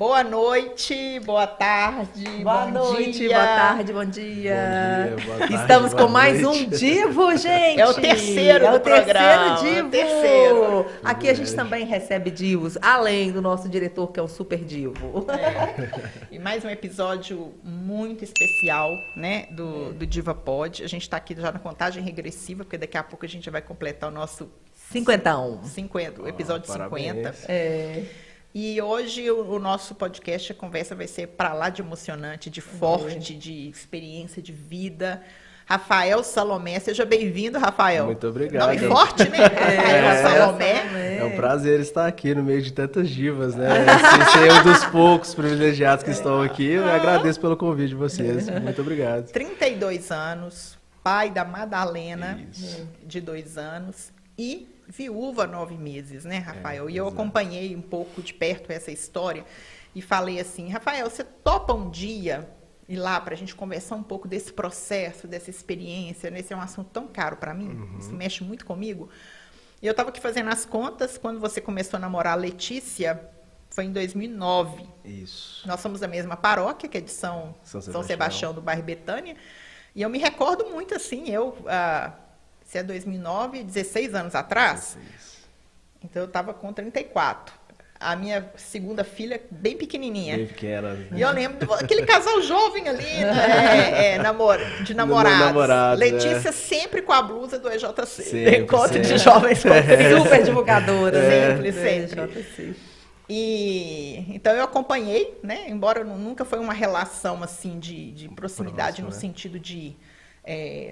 Boa noite, boa tarde, boa bom noite, dia. boa tarde, bom dia. Bom dia, boa tarde, Estamos boa com mais noite. um Divo, gente. É o terceiro do programa. Divo. Terceiro. Aqui a gente também recebe divos, além do nosso diretor, que é um super divo. E mais um episódio muito especial, né, do Diva Pod. A gente está aqui já na contagem regressiva, porque daqui a pouco a gente vai completar o nosso 50, o episódio 50. E hoje o nosso podcast, a conversa vai ser para lá de emocionante, de forte, de experiência de vida. Rafael Salomé, seja bem-vindo, Rafael. Muito obrigado. Nome forte, né? Rafael Salomé. É um prazer estar aqui no meio de tantas divas, né? Ser um dos poucos privilegiados que estão aqui. Eu agradeço pelo convite de vocês. Muito obrigado. 32 anos, pai da Madalena, de 2 anos, e viúva 9 meses, né, Rafael? E eu acompanhei um pouco de perto essa história e falei assim, Rafael, você topa um dia ir lá para a gente conversar um pouco desse processo, dessa experiência, né? Esse é um assunto tão caro para mim, isso mexe muito comigo. E eu estava aqui fazendo as contas, quando você começou a namorar a Letícia, foi em 2009. Isso. Nós somos da mesma paróquia, que é de São Sebastião do bairro Betânia, e eu me recordo muito assim, se é 2009, 16 anos atrás, 16. Então eu estava com 34. A minha segunda filha, bem pequenininha. Bem pequena. E eu lembro aquele casal jovem ali, né, de namorados. Letícia sempre com a blusa do EJC. Sempre, Encontro sempre. de jovens Super divulgadora. Sempre. E então eu acompanhei, né? Embora nunca foi uma relação assim de proximidade no sentido de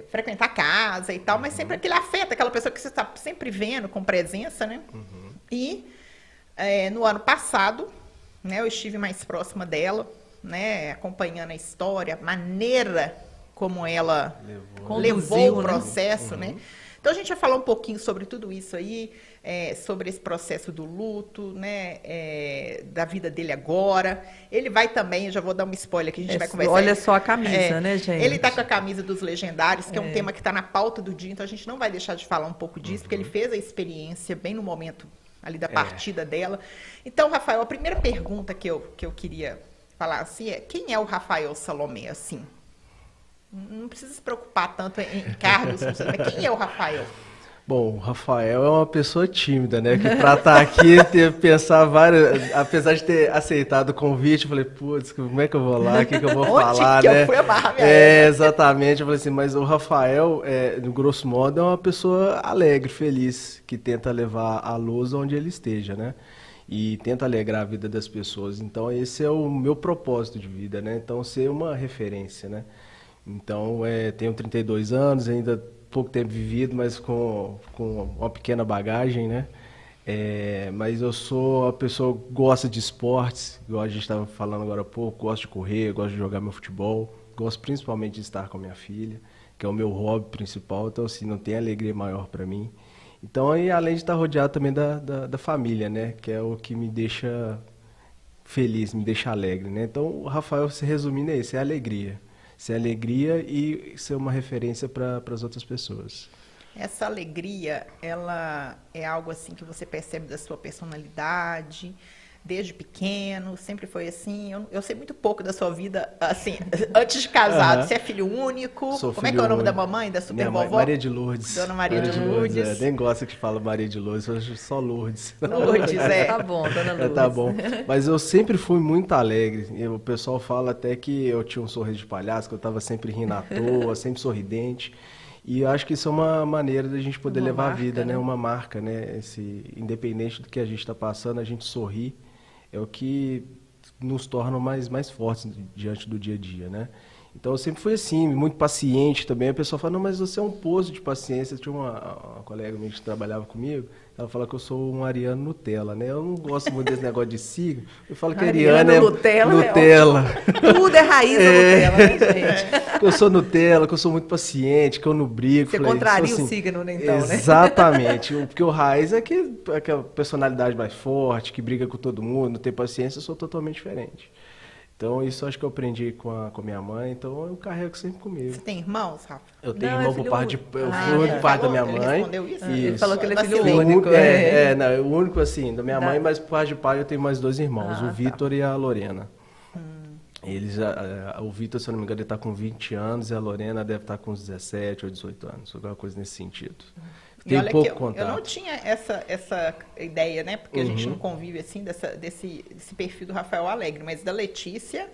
frequentar a casa e tal, mas sempre aquele afeto, aquela pessoa que você está sempre vendo com presença, né? E no ano passado, né, eu estive mais próxima dela, né, acompanhando a história, a maneira como ela levou o processo, né? Então a gente vai falar um pouquinho sobre tudo isso aí, sobre esse processo do luto, né, da vida dele agora. Ele vai também, eu já vou dar um spoiler que a gente vai conversar. Olha só a camisa, né, gente? Ele está com a camisa dos Legendários, que é um tema que está na pauta do dia, então a gente não vai deixar de falar um pouco disso, porque ele fez a experiência bem no momento ali da partida dela. Então, Rafael, a primeira pergunta que eu queria falar assim é, quem é o Rafael Salomé, assim? Não precisa se preocupar tanto em cargos, mas quem é o Rafael? Bom, o Rafael é uma pessoa tímida, né? Que pra estar aqui, teve que pensar várias... Apesar de ter aceitado o convite, eu falei, putz, como é que eu vou lá? O que eu vou falar, né? Eu fui amarrar minha égua. Exatamente. Eu falei assim, mas o Rafael, no grosso modo, é uma pessoa alegre, feliz, que tenta levar a luz onde ele esteja, né? E tenta alegrar a vida das pessoas. Então, esse é o meu propósito de vida, né? Então, ser uma referência, né? Então, tenho 32 anos, ainda pouco tempo vivido, mas com uma pequena bagagem, né? Mas eu sou uma pessoa que gosta de esportes, igual a gente estava falando agora há pouco, gosto de correr, gosto de jogar meu futebol, gosto principalmente de estar com a minha filha, que é o meu hobby principal, então assim, não tem alegria maior para mim. Então, e além de estar rodeado também da família, né? Que é o que me deixa feliz, me deixa alegre, né? Então, o Rafael, se resumindo, é isso, é alegria. Ser alegria e ser uma referência para as outras pessoas. Essa alegria, ela é algo assim que você percebe da sua personalidade, desde pequeno, sempre foi assim? Eu sei muito pouco da sua vida, assim, antes de casado. Você é filho único? Como é que é o nome da mamãe, da super vovó? Maria de Lourdes. Dona Maria de Lourdes. Nem gosta que fala Maria de Lourdes, eu acho só Lourdes. Lourdes, Tá bom, Dona Lourdes. Tá bom. Mas eu sempre fui muito alegre. O pessoal fala até que eu tinha um sorriso de palhaço, que eu estava sempre rindo à toa, sempre sorridente. E eu acho que isso é uma maneira da gente poder levar a vida, né? Uma marca, né? Independente do que a gente está passando, a gente sorrir. É o que nos torna mais fortes diante do dia a dia, né? Então eu sempre fui assim, muito paciente também. A pessoa fala, não, mas você é um poço de paciência. Tinha uma colega minha que trabalhava comigo, ela fala que eu sou um ariano Nutella, né? Eu não gosto muito desse negócio de signo. Eu falo que ariano é Nutella. Tudo é raiz da Nutella, né, gente? Que eu sou Nutella, que eu sou muito paciente, que eu não brigo. Você contraria o signo, então, né? Exatamente. Porque o raiz é aquela personalidade mais forte, que briga com todo mundo, não tem paciência, eu sou totalmente diferente. Então, isso eu acho que eu aprendi com a minha mãe, então eu carrego sempre comigo. Você tem irmãos, Rafa? Eu tenho Não, irmão é por filho parte único. eu Ah, fui o único ele pai da minha falou, ele mãe. respondeu isso? Ele falou que ele é filho Vacilei. único. Não, o único assim, da minha Da- mãe, mas por parte de pai eu tenho mais 2 irmãos, Ah, o tá. Vitor e a Lorena. Eles, o Vitor, se eu não me engano, ele está com 20 anos e a Lorena deve estar com uns 17 ou 18 anos, alguma coisa nesse sentido. E Tem olha pouco que contato. eu não tinha essa ideia, né? Porque a gente não convive assim desse perfil do Rafael Alegre, mas da Letícia.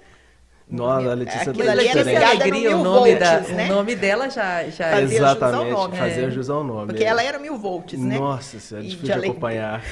Nossa, a Letícia Aquilo é ali era diferente. ligado Alegria, no o mil nome, volts, né? o nome dela já Fazia é. jus ao Exatamente, nome. fazer jus ao nome. Porque ela era 1000 volts, né? Nossa, isso é E difícil de de alegria. acompanhar.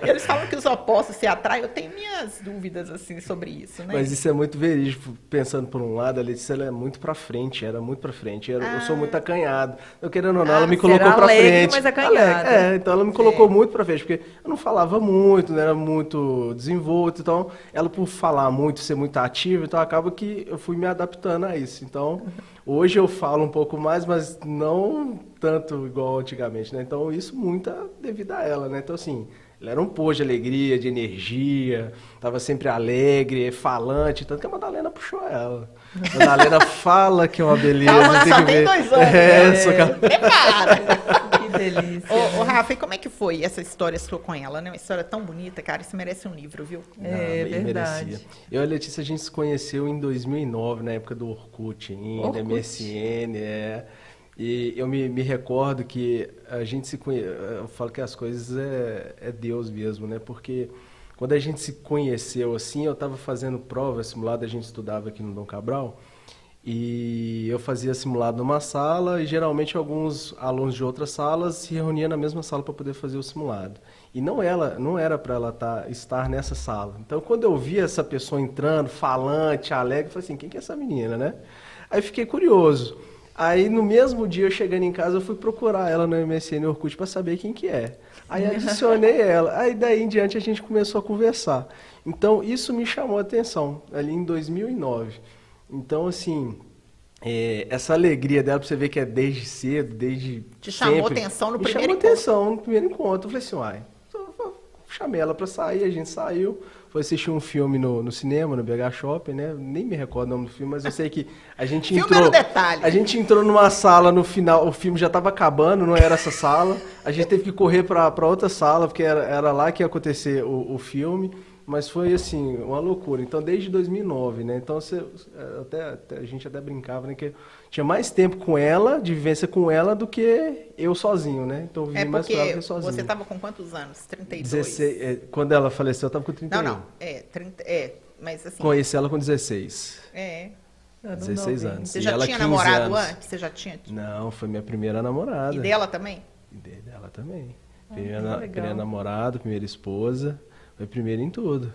Eles falam que os opostos se atraem. Eu tenho minhas dúvidas assim sobre isso, né? Mas isso é muito verídico, pensando por um lado, a Letícia ela é muito pra frente, era muito pra frente. Eu sou muito acanhado. Eu querendo ou não, ela me você colocou era pra alegre, frente. mas acanhado. Então ela me colocou muito pra frente, porque eu não falava muito, não era muito desenvolto, então ela por falar muito, ser muito ativa, então acaba que eu fui me adaptando a isso. Então, hoje eu falo um pouco mais, mas não tanto igual antigamente, né? Então isso muito é devido a ela, né? Então assim, ela era um pô de alegria, de energia, estava sempre alegre, falante, tanto que a Madalena puxou ela. A Madalena fala que é uma beleza. Calma, tem só que tem ver. 2 anos. Só que ela- Prepara! Que delícia. Ô, Rafa, e como é que foi essa história sua com ela, né? Uma história tão bonita, cara. Isso merece um livro, viu? É bem verdade. merecia. Eu e a Letícia, a gente se conheceu em 2009, na época do Orkut ainda, Orkut. MSN, E eu me recordo que a gente se conhece. Eu falo que as coisas é Deus mesmo, né? Porque quando a gente se conheceu assim, eu estava fazendo prova, simulado, a gente estudava aqui no Dom Cabral, e eu fazia simulado numa sala, e geralmente alguns alunos de outras salas se reuniam na mesma sala para poder fazer o simulado. E não era para ela estar nessa sala. Então, quando eu vi essa pessoa entrando, falante, alegre, eu falei assim, quem que é essa menina, né? Aí fiquei curioso. Aí, no mesmo dia, eu chegando em casa, eu fui procurar ela no MSN Orkut para saber quem que é. Aí, adicionei ela. Aí, daí em diante, a gente começou a conversar. Então, isso me chamou a atenção, ali em 2009. Então, assim, essa alegria dela, pra você ver que é desde cedo, desde Te chamou sempre, atenção no me primeiro chamou encontro. atenção no primeiro encontro. Eu falei assim, uai, chamei ela pra sair, a gente saiu, foi assistir um filme no cinema, no BH Shopping, né? Nem me recordo o nome do filme, mas eu sei que a gente Filme entrou... era o detalhe. A gente entrou numa sala no final, o filme já estava acabando, não era essa sala. A gente teve que correr para outra sala, porque era lá que ia acontecer o filme. Mas foi, assim, uma loucura. Então, desde 2009, né? Então, a gente até brincava, né? Que tinha mais tempo com ela, de vivência com ela, do que eu sozinho, né? Então, eu vivi mais com ela do porque que sozinho. você estava com quantos anos? 32? 16, quando ela faleceu, eu estava com 31. Não. 30, mas assim... Conheci ela com 16. Ano 16 novinho. anos. Você E já ela, tinha 15 namorado anos. antes? Você já tinha... Não, foi minha primeira namorada. E dela também? E dela também. que Primeira legal. namorada, primeira esposa. Foi primeira em tudo.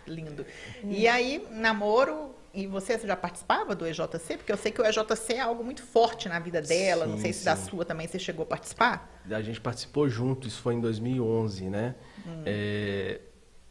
Lindo. E aí, namoro... E você já participava do EJC? Porque eu sei que o EJC é algo muito forte na vida dela. Não Sim, sei se da sim. sua também você chegou a participar. A gente participou junto, isso foi em 2011, né?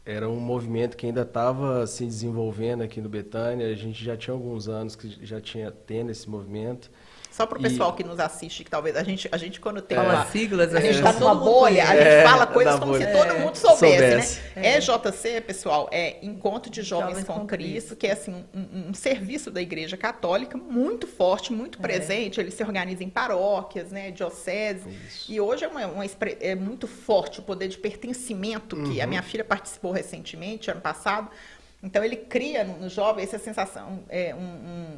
Era um movimento que ainda estava se desenvolvendo aqui no Betânia. A gente já tinha alguns anos que já tinha tendo esse movimento. Só para o pessoal que nos assiste, que talvez a gente quando tem Fala uma... siglas, A gente está todo numa mundo bolha, a conhece. gente fala coisas da como bolha. se todo mundo soubesse, Soubesse. né? EJC, pessoal, é Encontro de Jovens Jovens com com Cristo, Cristo. que é assim, um serviço da Igreja Católica muito forte, muito presente. Ele se organiza em paróquias, né, dioceses. E hoje é muito forte o poder de pertencimento, que a minha filha participou recentemente, ano passado. Então, ele cria no jovem essa sensação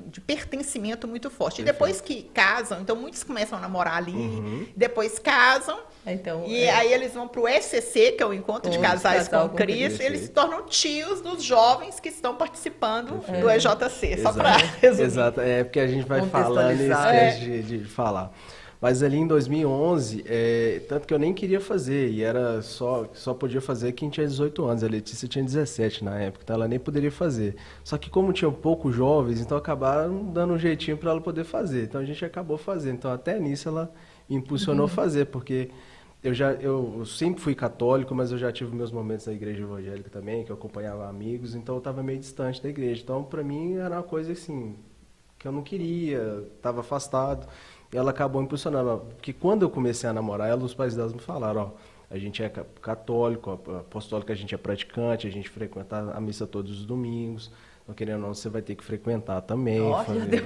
de pertencimento muito forte. E depois que casam, então muitos começam a namorar ali, depois casam, Então, e aí eles vão para o ECC, que é o Encontro de Casais Casal com com Cristo, Cristo. e eles se tornam tios dos jovens que estão participando do EJC, só para Exato. resumir. Exato, porque a gente vai falando e Contextualizar. esquece de falar. Mas ali em 2011, tanto que eu nem queria fazer, e era só podia fazer quem tinha 18 anos. A Letícia tinha 17 na época, então ela nem poderia fazer. Só que como tinha poucos jovens, então acabaram dando um jeitinho para ela poder fazer. Então a gente acabou fazendo. Então até nisso ela me impulsionou a fazer, porque eu sempre fui católico, mas eu já tive meus momentos na igreja evangélica também, que eu acompanhava amigos, então eu estava meio distante da igreja. Então para mim era uma coisa assim, que eu não queria, estava afastado. E ela acabou impulsionando, porque quando eu comecei a namorar ela, os pais delas me falaram, ó, A gente é católico, apostólico, a gente é praticante, a gente frequenta a missa todos os domingos. Não querendo ou não, você vai ter que frequentar também. Nossa, Leandro.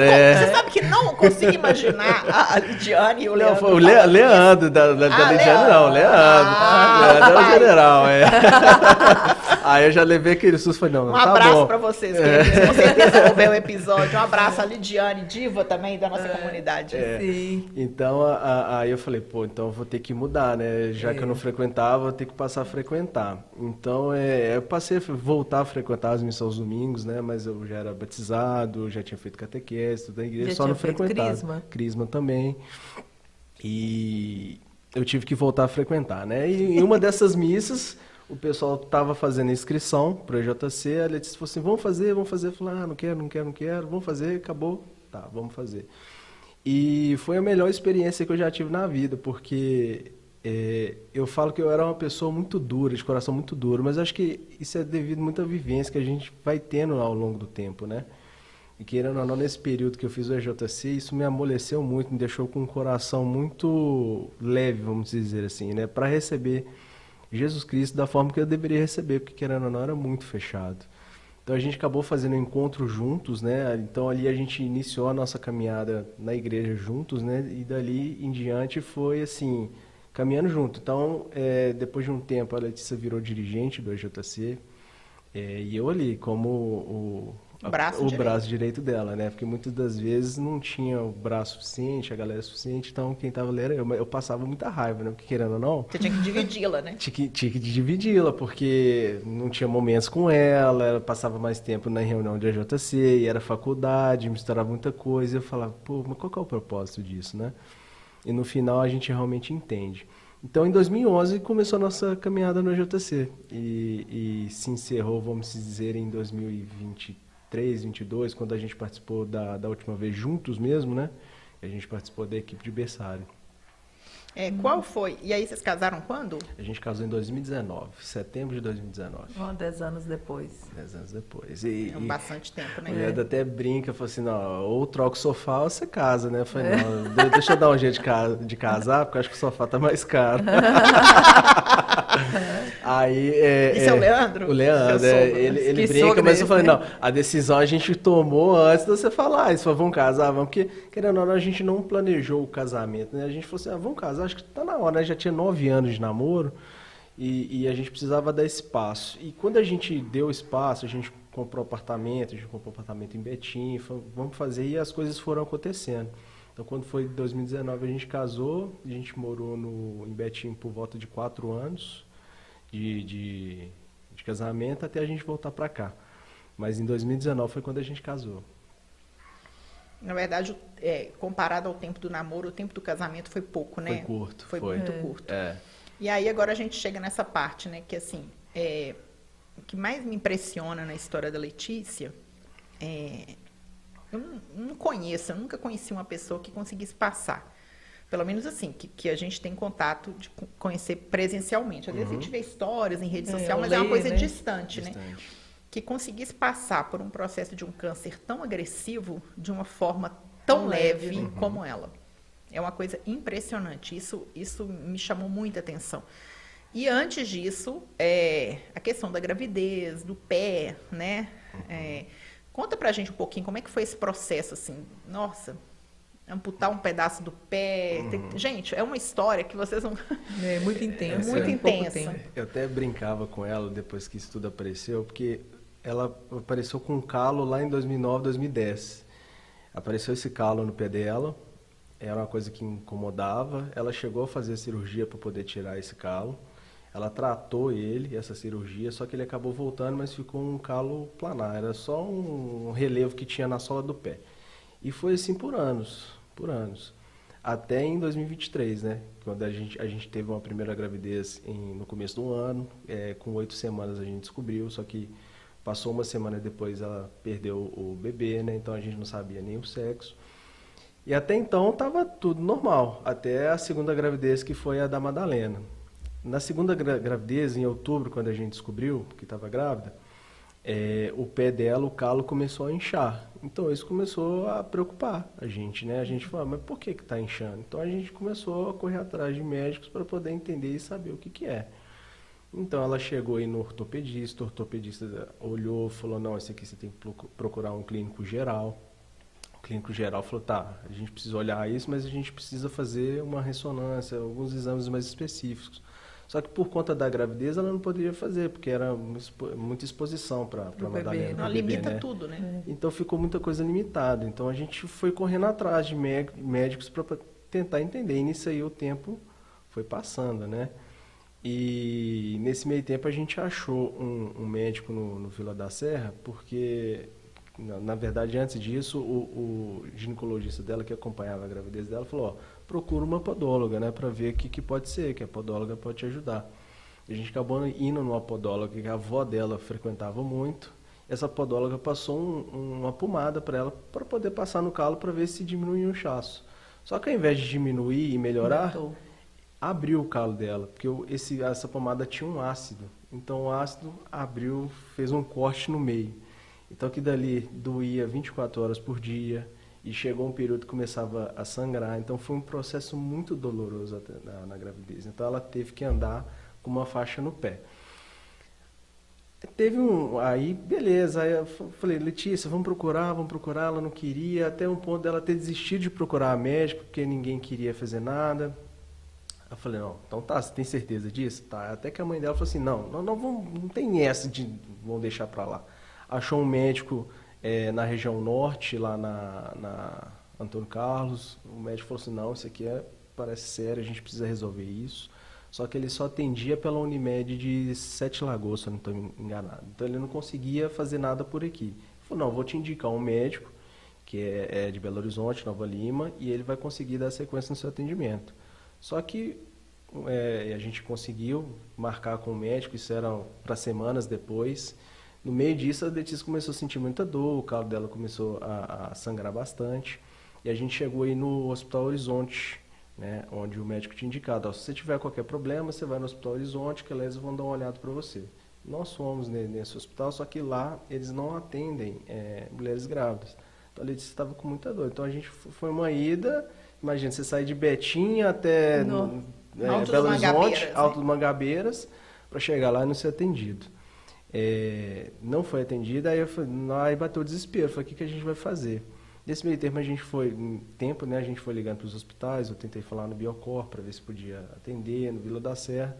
Você sabe que não consigo imaginar a Lidiane e o Leandro. Não, o Leandro, da Lidiane não, Leandro. Leandro é o general, Aí eu já levei aquele susto e falei, não, Um tá abraço bom. pra vocês, queridos. Com certeza vão ver o episódio. Um abraço a Lidiane, diva também da nossa comunidade. Sim. Então, aí eu falei, pô, então eu vou ter que mudar, né? Já que eu não frequentava, vou ter que passar a frequentar. Então, eu passei a voltar a frequentar as missas aos domingos, né? Mas eu já era batizado, já tinha feito catequese, tudo da igreja, Já só tinha não feito frequentava. Crisma também. E eu tive que voltar a frequentar, né? E em uma dessas missas, o pessoal estava fazendo inscrição para o EJC, a Letícia falou assim, vamos fazer. Eu falei, não quero, vamos fazer, acabou, tá, vamos fazer. E foi a melhor experiência que eu já tive na vida, porque eu falo que eu era uma pessoa muito dura, de coração muito duro, mas acho que isso é devido a muita vivência que a gente vai tendo ao longo do tempo, né? E querendo ou não, nesse período que eu fiz o EJC, isso me amoleceu muito, me deixou com um coração muito leve, vamos dizer assim, né? Para receber Jesus Cristo da forma que eu deveria receber, porque querendo ou não, era muito fechado. Então a gente acabou fazendo um encontro juntos, né? Então ali a gente iniciou a nossa caminhada na igreja juntos, né? E dali em diante foi assim, caminhando junto. Então, depois de um tempo, a Letícia virou dirigente do EJC, e eu ali como o braço direito dela, né? Porque muitas das vezes não tinha o braço suficiente, a galera suficiente, então quem tava ali era eu. Mas eu passava muita raiva, né? Porque querendo ou não... Você tinha que dividi-la, né? Tinha que dividi-la, porque não tinha momentos com ela passava mais tempo na reunião de AJC, e era faculdade, misturava muita coisa, e eu falava, pô, mas qual que é o propósito disso, né? E no final a gente realmente entende. Então, em 2011, começou a nossa caminhada no AJC, e se encerrou, vamos dizer, em 2023, 22, quando a gente participou da última vez juntos mesmo, né? A gente participou da equipe de berçário. Qual foi? E aí vocês casaram quando? A gente casou em 2019, setembro de 2019. 10 anos depois. 10 anos depois. Bastante tempo, né? O Leandro até brinca, fala assim, não, ou troca o sofá ou você casa, né? Eu falei, não, deixa eu dar um jeito de casar, porque eu acho que o sofá tá mais caro. Aí, Isso é o Leandro? O Leandro, ele brinca, mas eu falei, não, a decisão a gente tomou antes de você falar isso, vamos casar, vamos, porque, querendo ou não, a gente não planejou o casamento, né? A gente falou assim, vamos casar, acho que tá na hora, né? Já tinha 9 anos de namoro e a gente precisava dar espaço. E quando a gente deu espaço, a gente comprou apartamento em Betim, falou, vamos fazer, e as coisas foram acontecendo. Então, quando foi 2019, a gente casou, a gente morou em Betim por volta de 4 anos de casamento, até a gente voltar para cá. Mas em 2019 foi quando a gente casou. Na verdade, comparado ao tempo do namoro, o tempo do casamento foi pouco, né? Foi curto. Foi muito curto. É. E aí agora a gente chega nessa parte, né? Que assim, o que mais me impressiona na história da Letícia eu nunca conheci uma pessoa que conseguisse passar. Pelo menos assim, que a gente tem contato de conhecer presencialmente. Às vezes a gente vê histórias em rede social, mas é uma coisa distante, né? Que conseguisse passar por um processo de um câncer tão agressivo de uma forma tão leve como ela. É uma coisa impressionante. Isso me chamou muita atenção. E antes disso, a questão da gravidez, do pé, né? Conta pra gente um pouquinho como é que foi esse processo, assim. Nossa, amputar um pedaço do pé. Gente, é uma história que vocês não... É muito intensa. Muito intensa. Eu até brincava com ela depois que isso tudo apareceu, porque ela apareceu com um calo lá em 2009, 2010. Apareceu esse calo no pé dela, era uma coisa que incomodava. Ela chegou a fazer a cirurgia para poder tirar esse calo. Ela tratou essa cirurgia, só que ele acabou voltando, mas ficou um calo planar. Era só um relevo que tinha na sola do pé. E foi assim por anos. Até em 2023, né? Quando a gente teve uma primeira gravidez no começo do ano, com 8 semanas a gente descobriu, só que passou uma semana depois ela perdeu o bebê, né? Então a gente não sabia nem o sexo. E até então estava tudo normal, até a segunda gravidez, que foi a da Madalena. Na segunda gravidez, em outubro, quando a gente descobriu que estava grávida, o pé dela, o calo começou a inchar. Então isso começou a preocupar a gente, né? A gente falou, mas por que está inchando? Então a gente começou a correr atrás de médicos para poder entender e saber o que é. Então ela chegou aí no ortopedista, o ortopedista olhou, falou, não, esse aqui você tem que procurar um clínico geral. O clínico geral falou, tá, a gente precisa olhar isso, mas a gente precisa fazer uma ressonância, alguns exames mais específicos. Só que por conta da gravidez ela não poderia fazer, porque era muita exposição para a Madalena. Não, limita, né? Tudo, né? Então ficou muita coisa limitada. Então a gente foi correndo atrás de médicos para tentar entender. E nisso aí o tempo foi passando, né? E nesse meio tempo a gente achou um médico no Vila da Serra, porque, na verdade, antes disso, o ginecologista dela, que acompanhava a gravidez dela, falou, ó, procura uma podóloga, né, para ver o que pode ser, que a podóloga pode te ajudar. E a gente acabou indo numa podóloga que a avó dela frequentava muito. Essa podóloga passou uma pomada para ela, para poder passar no calo para ver se diminuía o inchaço. Só que ao invés de diminuir e melhorar, abriu o calo dela, porque essa pomada tinha um ácido. Então o ácido abriu, fez um corte no meio. Então que dali doía 24 horas por dia e chegou um período que começava a sangrar. Então foi um processo muito doloroso na gravidez. Então ela teve que andar com uma faixa no pé. Aí beleza, aí eu falei, Letícia, vamos procurar, ela não queria, até um ponto dela ter desistido de procurar a médico, porque ninguém queria fazer nada. Eu falei, não, então tá, você tem certeza disso? Tá, até que a mãe dela falou assim, não tem essa de vamos deixar pra lá. Achou um médico na região norte, lá na Antônio Carlos, o médico falou assim, não, isso aqui parece sério, a gente precisa resolver isso. Só que ele só atendia pela Unimed de Sete Lagoas, se eu não estou enganado. Então ele não conseguia fazer nada por aqui. Ele falou, não, vou te indicar um médico, que é de Belo Horizonte, Nova Lima, e ele vai conseguir dar sequência no seu atendimento. Só que a gente conseguiu marcar com o médico, isso era para semanas depois. No meio disso, a Letícia começou a sentir muita dor, o calo dela começou a sangrar bastante. E a gente chegou aí no Hospital Horizonte, né, onde o médico tinha indicado, ó, se você tiver qualquer problema, você vai no Hospital Horizonte, que eles vão dar uma olhada para você. Nós fomos nesse hospital, só que lá eles não atendem mulheres grávidas. Então a Letícia estava com muita dor. Então a gente foi uma ida, imagina, você sair de Betim até Belo Horizonte, Alto do Mangabeiras, para chegar lá e não ser atendido. Não foi atendida, aí bateu o desespero, falei, o que a gente vai fazer? Nesse meio tempo a gente foi ligando para os hospitais, eu tentei falar no Biocor para ver se podia atender, no Vila da Serra,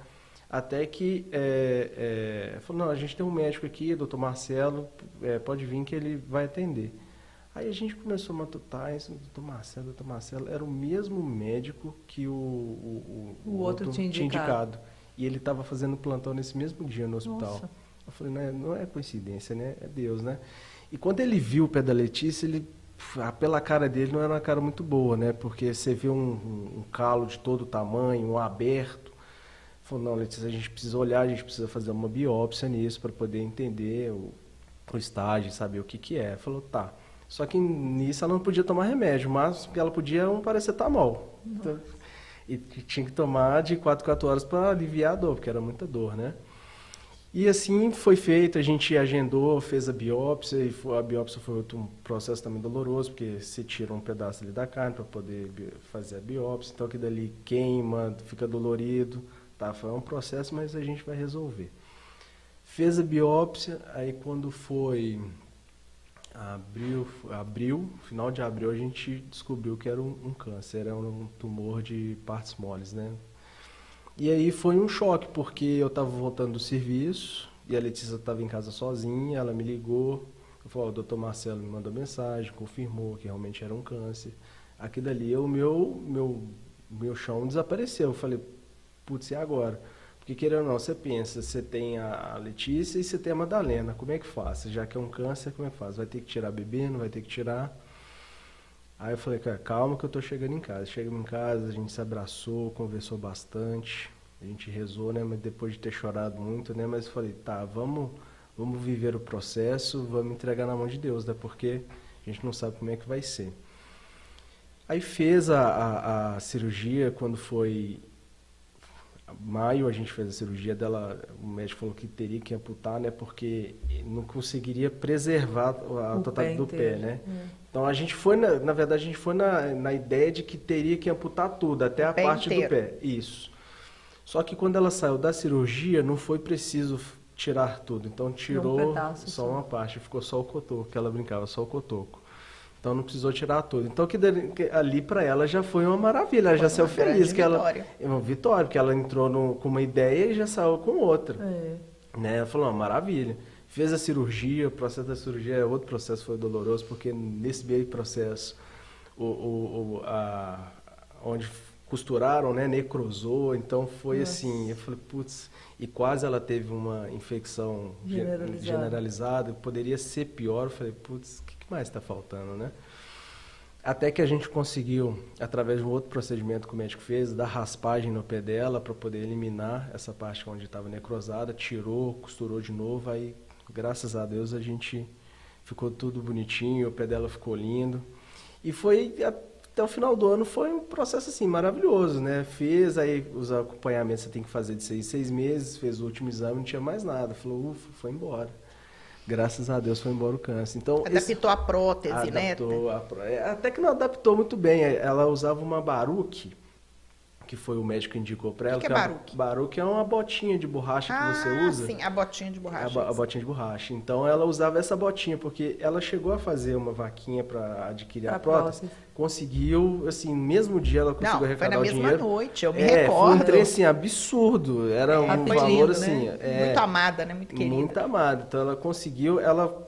até que falou, não, a gente tem um médico aqui, doutor Marcelo, pode vir que ele vai atender. Aí a gente começou a matutar, doutor Marcelo, era o mesmo médico que o outro tinha indicado. E ele estava fazendo plantão nesse mesmo dia no hospital. Nossa. Eu falei, não é coincidência, né? É Deus, né? E quando ele viu o pé da Letícia, pela cara dele não era uma cara muito boa, né? Porque você vê um calo de todo tamanho, um aberto. Falou, não, Letícia, a gente precisa olhar, a gente precisa fazer uma biópsia nisso para poder entender o estágio, saber o que é. Falou, tá. Só que nisso ela não podia tomar remédio, mas ela podia um paracetamol. Então, e tinha que tomar de 4 horas para aliviar a dor, porque era muita dor, né? E assim foi feito, a gente agendou, fez a biópsia, e a biópsia foi outro processo também doloroso, porque você tira um pedaço ali da carne para poder fazer a biópsia, então aquilo dali queima, fica dolorido, tá? Foi um processo, mas a gente vai resolver. Fez a biópsia, aí quando foi final de abril, a gente descobriu que era um câncer, era um tumor de partes moles, né? E aí foi um choque, porque eu estava voltando do serviço e a Letícia estava em casa sozinha, ela me ligou, eu falei, o doutor Marcelo me mandou mensagem, confirmou que realmente era um câncer. Aqui dali o meu chão desapareceu, eu falei, putz, e agora? Porque querendo ou não, você pensa, você tem a Letícia e você tem a Madalena, como é que faz? Já que é um câncer, como é que faz? Vai ter que tirar bebê, não vai ter que tirar? Aí eu falei, cara, calma que eu tô chegando em casa. Chegamos em casa, a gente se abraçou, conversou bastante, a gente rezou, né? Mas depois de ter chorado muito, né? Mas eu falei, tá, vamos viver o processo, vamos entregar na mão de Deus, né? Porque a gente não sabe como é que vai ser. Aí fez a cirurgia, quando foi maio a gente fez a cirurgia dela, o médico falou que teria que amputar, né, porque não conseguiria preservar a totalidade do pé, né? Então a gente foi, na verdade, a gente foi na ideia de que teria que amputar tudo, até a parte do pé. Isso. Só que quando ela saiu da cirurgia, não foi preciso tirar tudo. Então tirou só uma parte, ficou só o cotoco, que ela brincava, só o cotoco. Então não precisou tirar tudo. Então ali para ela já foi uma maravilha, ela já saiu feliz. Que vitória. Uma vitória, porque ela entrou com uma ideia e já saiu com outra. Né? Ela falou, maravilha. Fez a cirurgia, o processo da cirurgia é outro processo, foi doloroso, porque nesse meio processo, onde costuraram, né, necrosou, então foi assim, eu falei, putz, e quase ela teve uma infecção generalizada, poderia ser pior, eu falei, putz, o que mais está faltando, né? Até que a gente conseguiu, através de um outro procedimento que o médico fez, dar raspagem no pé dela para poder eliminar essa parte onde estava necrosada, tirou, costurou de novo, aí, graças a Deus, a gente ficou tudo bonitinho, o pé dela ficou lindo, e foi... Até o final do ano foi um processo assim, maravilhoso, né? Fez, aí os acompanhamentos você tem que fazer de 6 meses, fez o último exame, não tinha mais nada. Falou, ufa, foi embora. Graças a Deus foi embora o câncer. Então, adaptou a prótese, né? Até que não adaptou muito bem. Ela usava uma Baruch, que foi o médico que indicou para ela. O que é Baruch? Baruch é uma botinha de borracha que você usa. Sim, a botinha de borracha. A botinha de borracha. Então ela usava essa botinha, porque ela chegou a fazer uma vaquinha para adquirir a prótese. Conseguiu, assim, no mesmo dia ela conseguiu arrecadar o dinheiro. Foi na mesma noite, eu me recordo. Foi um trem, assim, absurdo. Era um valor, lindo, assim... Né? Muito amada, né? Muito querida. Muito amada. Então ela conseguiu, ela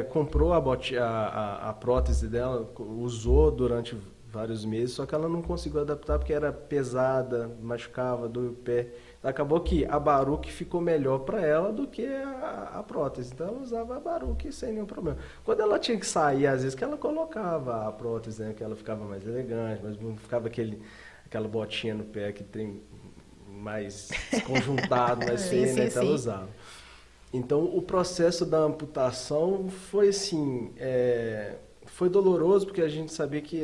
comprou a prótese dela, usou durante vários meses, só que ela não conseguiu adaptar porque era pesada, machucava, doía o pé. Acabou que a Baruch ficou melhor para ela do que a prótese. Então ela usava a Baruch sem nenhum problema. Quando ela tinha que sair, às vezes que ela colocava a prótese, né, que ela ficava mais elegante, mas não ficava aquela botinha no pé que tem mais desconjuntado, mais feio, né, que ela usava. Então o processo da amputação foi assim... Foi doloroso porque a gente sabia que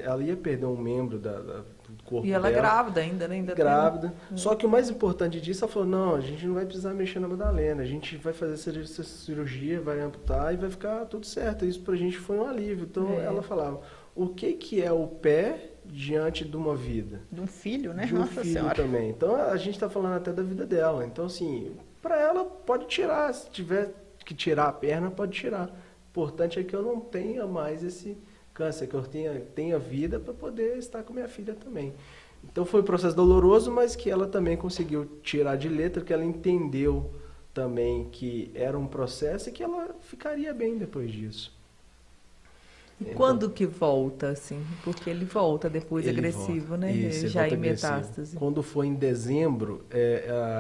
ela ia perder um membro do corpo dela. E ela grávida ainda, né? Ainda grávida. Só que o mais importante disso, ela falou, não, a gente não vai precisar mexer na Madalena, a gente vai fazer essa cirurgia, vai amputar e vai ficar tudo certo. Isso pra gente foi um alívio. Então ela falava, o que é o pé diante de uma vida? De um filho, né? De um filho Senhora. Também. Então a gente está falando até da vida dela. Então assim, para ela pode tirar, se tiver que tirar a perna, pode tirar. O importante é que eu não tenha mais esse câncer, que eu tenha vida para poder estar com minha filha também. Então foi um processo doloroso, mas que ela também conseguiu tirar de letra, que ela entendeu também que era um processo e que ela ficaria bem depois disso. E então, quando que volta, assim? Porque ele volta depois agressivo, né? Isso, já em metástase. Quando foi em dezembro,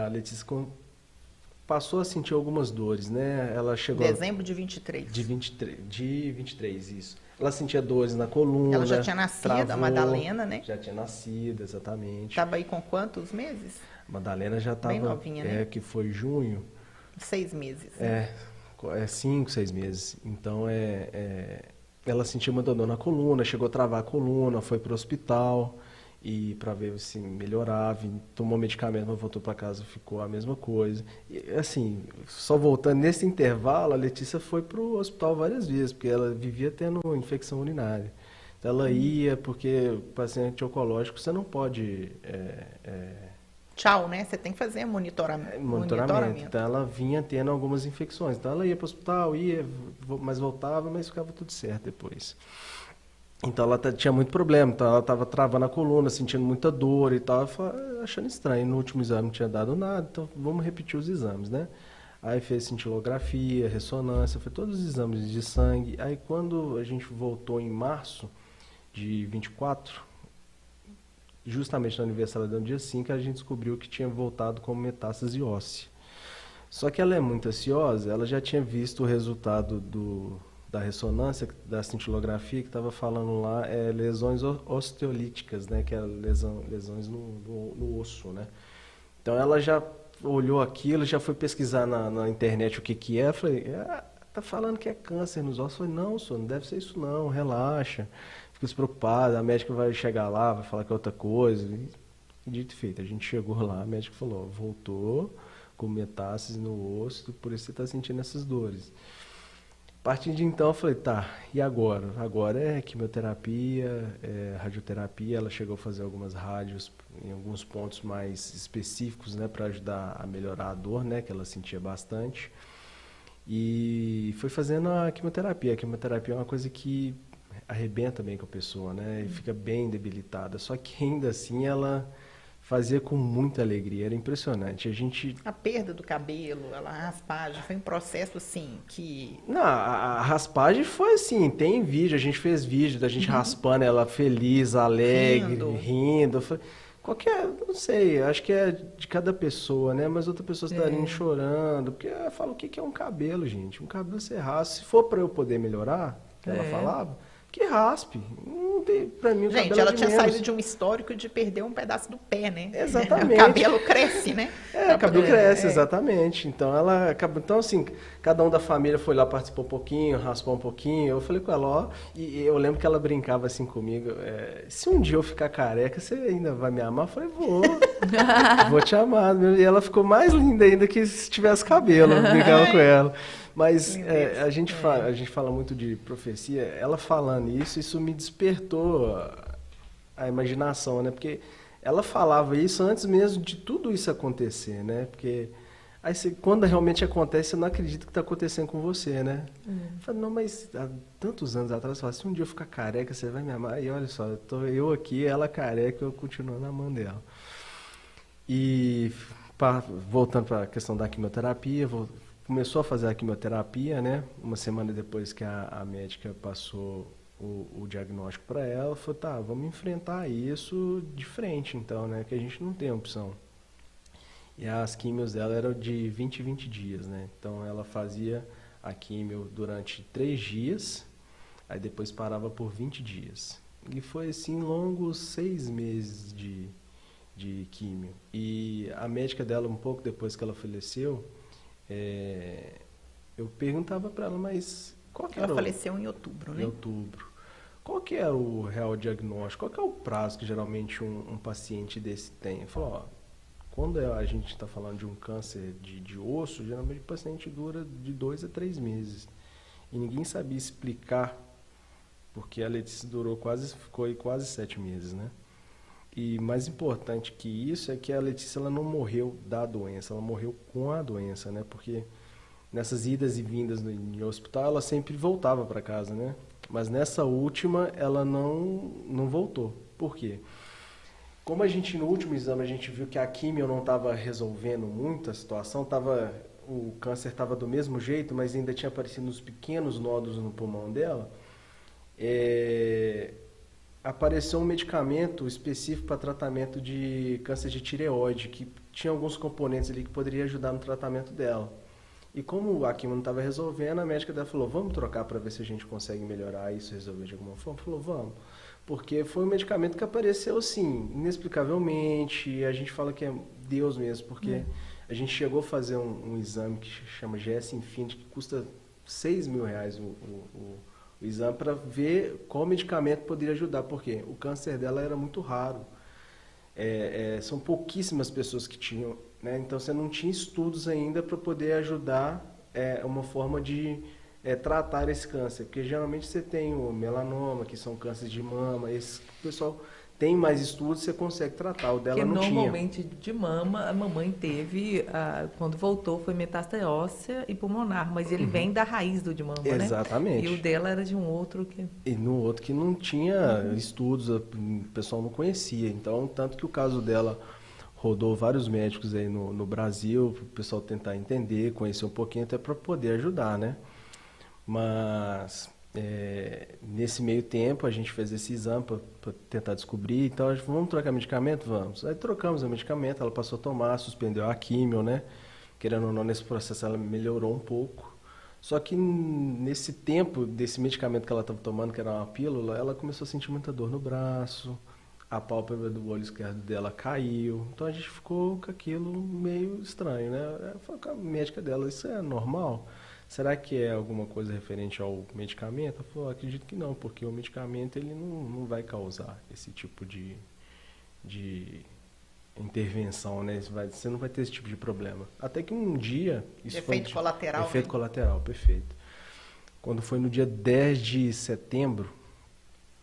a Letícia passou a sentir algumas dores, né? Ela chegou... Dezembro de 23. De 23, isso. Ela sentia dores na coluna. Ela já tinha nascido, a Madalena, né? Já tinha nascido, exatamente. Estava aí com quantos meses? A Madalena já estava... Bem novinha, né? Que foi junho. 6 meses. Né? 5, 6 meses. Então, ela sentia muita dor na coluna, chegou a travar a coluna, foi para o hospital... E para ver se melhorava, tomou medicamento, mas voltou para casa, ficou a mesma coisa. E, assim, só voltando nesse intervalo, a Letícia foi para o hospital várias vezes, porque ela vivia tendo infecção urinária. Então, ela ia, porque o paciente oncológico você não pode... Tchau, né? Você tem que fazer monitoramento. Então, ela vinha tendo algumas infecções. Então, ela ia para o hospital, mas voltava, mas ficava tudo certo depois. Então ela tinha muito problema, então ela estava travando a coluna, sentindo muita dor e tal, achando estranho. No último exame não tinha dado nada, então vamos repetir os exames, né? Aí fez cintilografia, ressonância, foi todos os exames de sangue. Aí quando a gente voltou em março de 24, justamente no aniversário dela, no dia 5, a gente descobriu que tinha voltado com metástase óssea. Só que ela é muito ansiosa, ela já tinha visto o resultado da ressonância, da cintilografia, que estava falando lá, lesões osteolíticas, né, que é lesões no osso, né. Então ela já olhou aquilo, já foi pesquisar na internet o que é, falei, tá falando que é câncer nos ossos. Eu falei, não, senhor, não deve ser isso não, relaxa, fica despreocupada, a médica vai chegar lá, vai falar que é outra coisa. E dito e feito, a gente chegou lá, a médica falou, voltou com metástase no osso, por isso você está sentindo essas dores. A partir de então eu falei, tá, e agora? Agora é quimioterapia, radioterapia, ela chegou a fazer algumas rádios em alguns pontos mais específicos, né, para ajudar a melhorar a dor, né, que ela sentia bastante. E foi fazendo a quimioterapia. A quimioterapia é uma coisa que arrebenta bem com a pessoa, né, e fica bem debilitada. Só que ainda assim ela fazia com muita alegria, era impressionante. A perda do cabelo, a raspagem, foi um processo assim que... Não, a raspagem foi assim, tem vídeo, a gente fez vídeo da gente raspando ela feliz, alegre, rindo. Não sei, acho que é de cada pessoa, né? Mas outra pessoa estaria chorando, porque eu falo, o que é um cabelo, gente? Um cabelo você raspa. Se for para eu poder melhorar, que ela falava, que raspe. Não tem, pra mim, o cabelo gente, ela tinha saído de um histórico de perder um pedaço do pé, né? Exatamente. O cabelo cresce, né? O cabelo cresce, exatamente. Então, ela acaba... Então, assim, cada um da família foi lá, participou um pouquinho, raspou um pouquinho. Eu falei com ela, ó... E eu lembro que ela brincava assim comigo. Se um dia eu ficar careca, você ainda vai me amar? Eu falei, vou. Vou te amar. E ela ficou mais linda ainda que se tivesse cabelo. Eu brincava com ela. Mas a gente fala muito de profecia. Ela falando isso me despertou a imaginação, né? Porque ela falava isso antes mesmo de tudo isso acontecer, né? Porque aí quando realmente acontece, você não acredita que está acontecendo com você, né? Eu falei, não, mas há tantos anos atrás, eu falei, se um dia eu ficar careca, você vai me amar. E olha só, tô eu aqui, ela careca, eu continuo amando ela. E voltando para a questão da quimioterapia, começou a fazer a quimioterapia, né? Uma semana depois que a médica passou o diagnóstico para ela, falou, tá, vamos enfrentar isso de frente, então, né? Que a gente não tem opção. E as químios dela eram de 20 em 20 dias, né? Então, ela fazia a químio durante 3 dias, aí depois parava por 20 dias. E foi, assim, longos 6 meses de químio. E a médica dela, um pouco depois que ela faleceu, eu perguntava para ela, mas qual que era... Ela faleceu em outubro, né? Em outubro. Qual que é o real diagnóstico? Qual que é o prazo que geralmente um paciente desse tem? Eu falo, ó, quando a gente está falando de um câncer de osso, geralmente o paciente dura de 2 a 3 meses. E ninguém sabia explicar, porque a Letícia ficou quase 7 meses, né? E mais importante que isso é que a Letícia ela não morreu da doença, ela morreu com a doença, né? Porque nessas idas e vindas no hospital, ela sempre voltava para casa, né? Mas nessa última, ela não voltou. Por quê? Como no último exame, a gente viu que a químio não estava resolvendo muito a situação, o câncer estava do mesmo jeito, mas ainda tinha aparecido uns pequenos nódulos no pulmão dela, apareceu um medicamento específico para tratamento de câncer de tireoide, que tinha alguns componentes ali que poderia ajudar no tratamento dela. E como a quimio não estava resolvendo, a médica dela falou, vamos trocar para ver se a gente consegue melhorar isso, resolver de alguma forma? Falou, vamos. Porque foi um medicamento que apareceu, assim, inexplicavelmente, e a gente fala que é Deus mesmo, porque a gente chegou a fazer um exame que chama GS Infinity, que custa R$6.000 o exame, para ver qual medicamento poderia ajudar, porque o câncer dela era muito raro. São pouquíssimas pessoas que tinham, né? Então você não tinha estudos ainda para poder ajudar uma forma de tratar esse câncer, porque geralmente você tem o melanoma, que são cânceres de mama, esse pessoal tem mais estudos, você consegue tratar, o dela porque não tinha. Normalmente de mama, a mamãe teve, quando voltou, foi metástase óssea e pulmonar, mas ele vem da raiz do de mama, né? Exatamente. E o dela era de um outro que... E no outro que não tinha estudos, o pessoal não conhecia, então, tanto que o caso dela rodou vários médicos aí no Brasil, para o pessoal tentar entender, conhecer um pouquinho, até para poder ajudar, né? Mas nesse meio tempo a gente fez esse exame para tentar descobrir, então a gente falou, vamos trocar medicamento? Vamos. Aí trocamos o medicamento, ela passou a tomar, suspendeu a químio, né? Querendo ou não, nesse processo ela melhorou um pouco. Só que nesse tempo desse medicamento que ela estava tomando, que era uma pílula, ela começou a sentir muita dor no braço, a pálpebra do olho esquerdo dela caiu, então a gente ficou com aquilo meio estranho, né? Eu falei com a médica dela, isso é normal? Será que é alguma coisa referente ao medicamento? Ela falou, acredito que não, porque o medicamento ele não vai causar esse tipo de intervenção, né? Você não vai ter esse tipo de problema. Até que um dia... Efeito colateral. Efeito colateral, perfeito. Quando foi no dia 10 de setembro,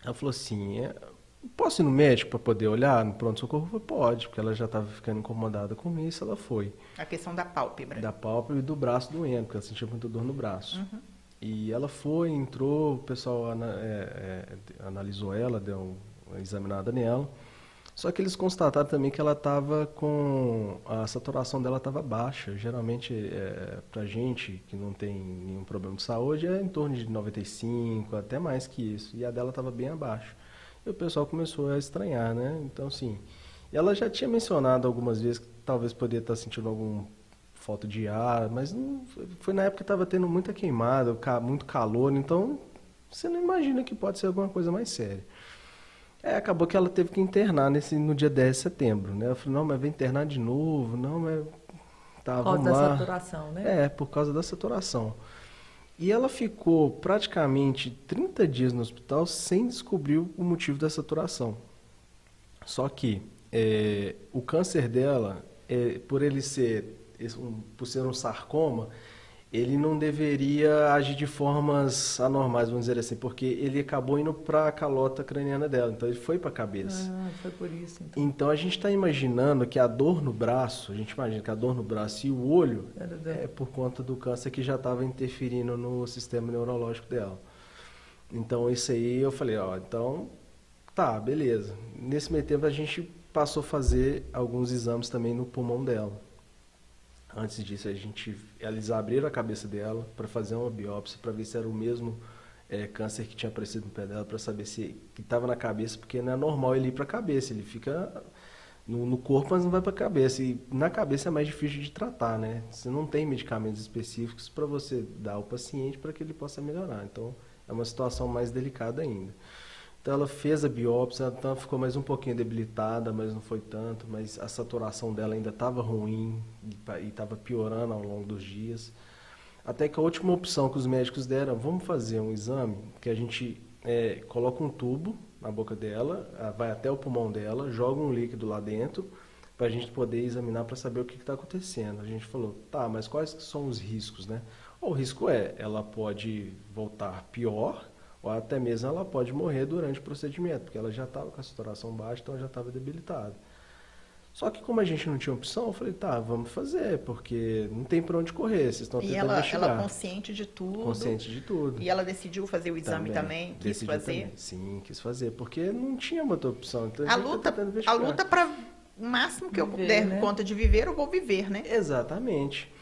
ela falou assim, posso ir no médico para poder olhar no pronto-socorro? Eu falei, pode, porque ela já estava ficando incomodada com isso, ela foi. A questão da pálpebra. Da pálpebra e do braço doendo, porque ela sentia muita dor no braço. Uhum. E ela foi, entrou, o pessoal analisou ela, deu uma examinada nela. Só que eles constataram também que ela estava com... A saturação dela estava baixa. Geralmente, para gente que não tem nenhum problema de saúde, é em torno de 95, até mais que isso. E a dela estava bem abaixo. E o pessoal começou a estranhar, né? Então, assim... Ela já tinha mencionado algumas vezes que talvez poderia estar sentindo alguma falta de ar, mas não, foi na época que estava tendo muita queimada, muito calor, então você não imagina que pode ser alguma coisa mais séria. Acabou que ela teve que internar no dia 10 de setembro, né? Eu falei, não, mas vai internar de novo, não, mas... Tá, por causa da saturação, né? Por causa da saturação. E ela ficou praticamente 30 dias no hospital sem descobrir o motivo da saturação. Só que o câncer dela, por ser um sarcoma, ele não deveria agir de formas anormais, vamos dizer assim, porque ele acabou indo para a calota craniana dela, então ele foi para a cabeça. Foi por isso, então. Então a gente está imaginando que a dor no braço, a gente imagina que a dor no braço e o olho é por conta do câncer que já estava interferindo no sistema neurológico dela. Então isso aí eu falei, então tá, beleza. Nesse meio tempo a gente passou a fazer alguns exames também no pulmão dela. Antes disso, eles abriram a cabeça dela para fazer uma biópsia, para ver se era o mesmo câncer que tinha aparecido no pé dela, para saber se estava na cabeça, porque não é normal ele ir para a cabeça, ele fica no corpo, mas não vai para a cabeça. E na cabeça é mais difícil de tratar, né? Você não tem medicamentos específicos para você dar ao paciente para que ele possa melhorar. Então, é uma situação mais delicada ainda. Então ela fez a biópsia, então ficou mais um pouquinho debilitada, mas não foi tanto, mas a saturação dela ainda estava ruim e estava piorando ao longo dos dias. Até que a última opção que os médicos deram, vamos fazer um exame que a gente coloca um tubo na boca dela, vai até o pulmão dela, joga um líquido lá dentro para a gente poder examinar para saber o que está acontecendo. A gente falou, tá, mas quais são os riscos, né? O risco ela pode voltar pior, ou até mesmo ela pode morrer durante o procedimento, porque ela já estava com a saturação baixa, então ela já estava debilitada. Só que como a gente não tinha opção, eu falei, tá, vamos fazer, porque não tem para onde correr, vocês estão tentando investigar. E ela consciente de tudo. Consciente de tudo. E ela decidiu fazer o exame também quis fazer? Também. Sim, quis fazer, porque não tinha outra opção. Então a luta para o máximo que eu der conta de viver, eu vou viver, né? Exatamente.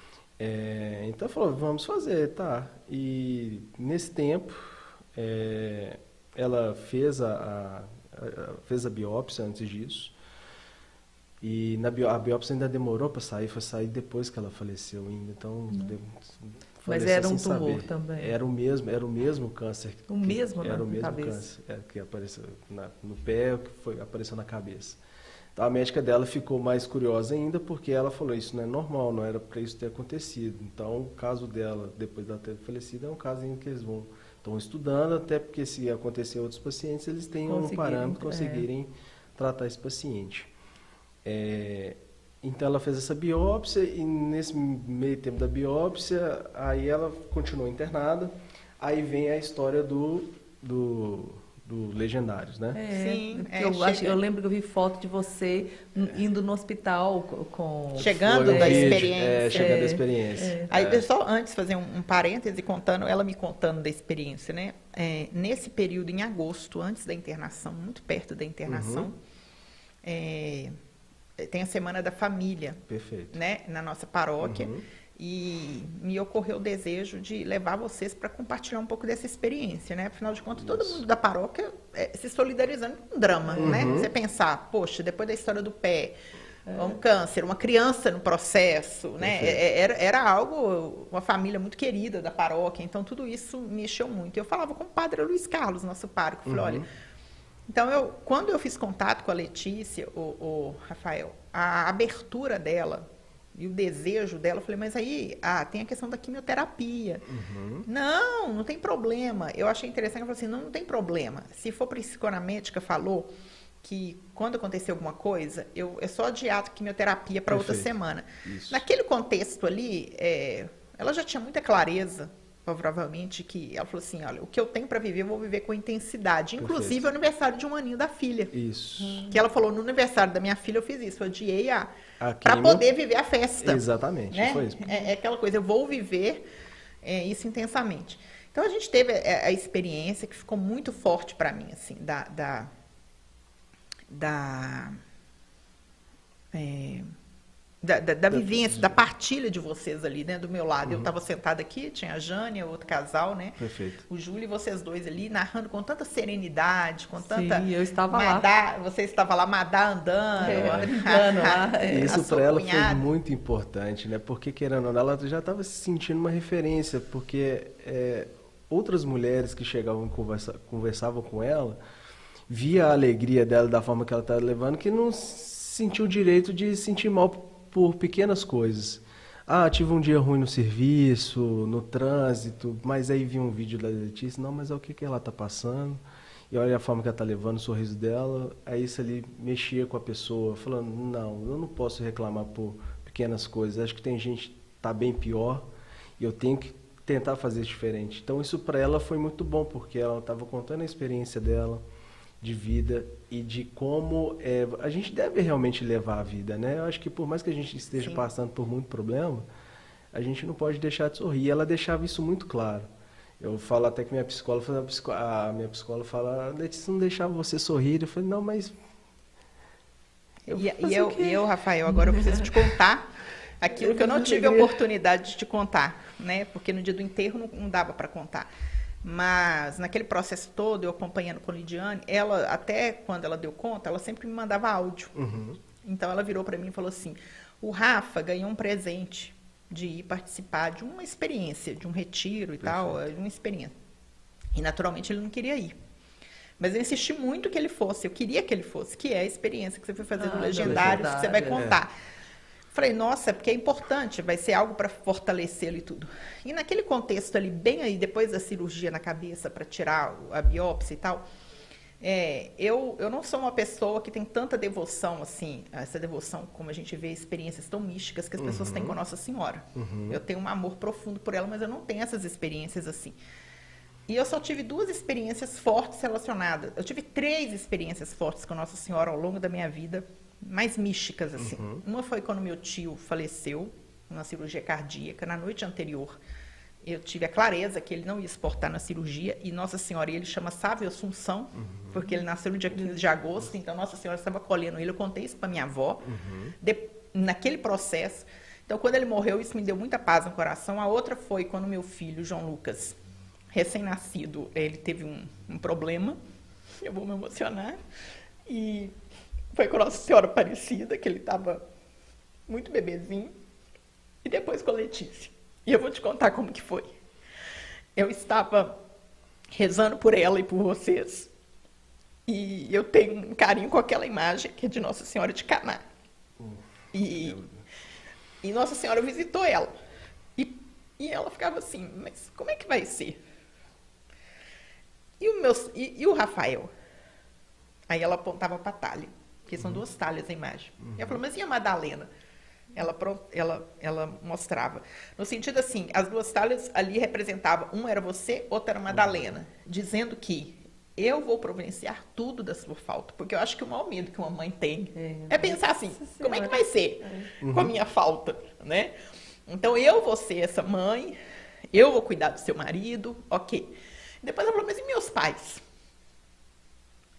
Então falou, vamos fazer, tá. E nesse tempo... ela fez a biópsia antes disso e a biópsia ainda demorou para sair, foi sair depois que ela faleceu ainda, então mas era um tumor também, era o mesmo câncer, era o mesmo câncer que apareceu no pé, que apareceu na cabeça. Então a médica dela ficou mais curiosa ainda, porque ela falou, isso não é normal, não era para isso ter acontecido. Então o caso dela, depois dela ter falecido, é um caso em que eles estão estudando, até porque se acontecer outros pacientes, eles têm um parâmetro, conseguirem tratar esse paciente. Então ela fez essa biópsia e nesse meio tempo da biópsia, aí ela continuou internada, aí vem a história do Legendários, né? Sim. Eu lembro que eu vi foto de você indo no hospital com... Chegando da experiência. Chegando da experiência. Aí, só antes, fazer um parêntese, ela me contando da experiência, né? Nesse período, em agosto, antes da internação, muito perto da internação, tem a Semana da Família. Perfeito. Né? Na nossa paróquia. E me ocorreu o desejo de levar vocês para compartilhar um pouco dessa experiência, né? Afinal de contas, todo mundo da paróquia se solidarizando com um drama, né? Você pensar, poxa, depois da história do pé, um câncer, uma criança no processo, né? Era algo, uma família muito querida da paróquia, então tudo isso me mexeu muito. Eu falava com o padre Luiz Carlos, nosso pároco, falei, olha... Então, quando eu fiz contato com a Letícia, o Rafael, a abertura dela... E o desejo dela, eu falei, mas aí, tem a questão da quimioterapia. Não tem problema. Eu achei interessante, eu falei assim, não tem problema. Se for para isso que a médica falou, que quando acontecer alguma coisa, eu só adiar a quimioterapia para outra semana. Isso. Naquele contexto ali, ela já tinha muita clareza, provavelmente, que ela falou assim, olha, o que eu tenho para viver, eu vou viver com intensidade. Inclusive, o aniversário de 1 aninho da filha. Isso. Que ela falou, no aniversário da minha filha, eu fiz isso, eu adiei para poder viver a festa. Exatamente, né? foi isso. É aquela coisa, eu vou viver isso intensamente. Então, a gente teve a experiência que ficou muito forte para mim, assim, da vivência, da partilha de vocês ali, né, do meu lado. Eu estava sentada aqui, tinha a Jânia, outro casal, né? Perfeito. O Júlio e vocês dois ali, narrando com tanta serenidade, com tanta... Sim, eu estava lá. Você estava lá, Madá andando. Brincando lá. Isso para ela foi muito importante, né? Porque, querendo ou não, ela já estava se sentindo uma referência, porque outras mulheres que chegavam e conversavam com ela, via a alegria dela da forma que ela estava levando, que não sentiu o direito de sentir mal por pequenas coisas. Ah, tive um dia ruim no serviço, no trânsito, mas aí vi um vídeo da Letícia, não, mas é o que ela está passando, e olha a forma que ela está levando, o sorriso dela, aí isso ali mexia com a pessoa, falando, não, eu não posso reclamar por pequenas coisas, acho que tem gente que está bem pior, e eu tenho que tentar fazer diferente. Então isso para ela foi muito bom, porque ela estava contando a experiência dela, de vida e de como a gente deve realmente levar a vida, né? Eu acho que por mais que a gente esteja passando por muito problema, a gente não pode deixar de sorrir. E ela deixava isso muito claro. Eu falo até que minha psicóloga fala, Letícia, não deixava você sorrir. Eu falei, não, mas... eu, Rafael, agora eu preciso te contar aquilo que eu não tive a oportunidade de te contar, né? Porque no dia do enterro não dava para contar. Mas naquele processo todo, eu acompanhando com a Lidiane, ela, até quando ela deu conta, ela sempre me mandava áudio. Uhum. Então ela virou para mim e falou assim, o Rafa ganhou um presente de ir participar de uma experiência, de um retiro e tal, de uma experiência. E naturalmente ele não queria ir. Mas eu insisti muito que ele fosse, eu queria que ele fosse, que é a experiência que você foi fazer no Legendários, que você vai contar. Falei, nossa, porque é importante, vai ser algo para fortalecê-lo e tudo. E naquele contexto ali, bem aí, depois da cirurgia na cabeça, para tirar a biópsia e tal, eu não sou uma pessoa que tem tanta devoção, assim, essa devoção, como a gente vê, experiências tão místicas que as pessoas têm com Nossa Senhora. Eu tenho um amor profundo por ela, mas eu não tenho essas experiências assim. E eu só tive 2 experiências fortes relacionadas. Eu tive 3 experiências fortes com Nossa Senhora ao longo da minha vida, mais místicas, assim. Uma foi quando meu tio faleceu, uma cirurgia cardíaca. Na noite anterior, eu tive a clareza que ele não ia exportar na cirurgia, e Nossa Senhora, ele chama Sávio Assunção, porque ele nasceu no dia 15 de agosto, então Nossa Senhora estava colhendo ele. Eu contei isso para minha avó, naquele processo. Então, quando ele morreu, isso me deu muita paz no coração. A outra foi quando meu filho, João Lucas, recém-nascido, ele teve um problema, eu vou me emocionar, e foi com Nossa Senhora Aparecida, que ele estava muito bebezinho, e depois com a Letícia. E eu vou te contar como que foi. Eu estava rezando por ela e por vocês, e eu tenho um carinho com aquela imagem, que é de Nossa Senhora de Caná. E Nossa Senhora visitou ela. E ela ficava assim, mas como é que vai ser? E o Rafael? Aí ela apontava para a Thalia, porque são 2 Thalias a imagem. E ela falou, mas e a Madalena? Ela mostrava. No sentido assim, as 2 Thalias ali representavam, uma era você, outra era a Madalena, dizendo que eu vou providenciar tudo da sua falta. Porque eu acho que o maior medo que uma mãe tem é pensar assim, como é que vai ser com a minha falta, né? Então, eu vou ser essa mãe, eu vou cuidar do seu marido, ok. Depois ela falou, mas e meus pais?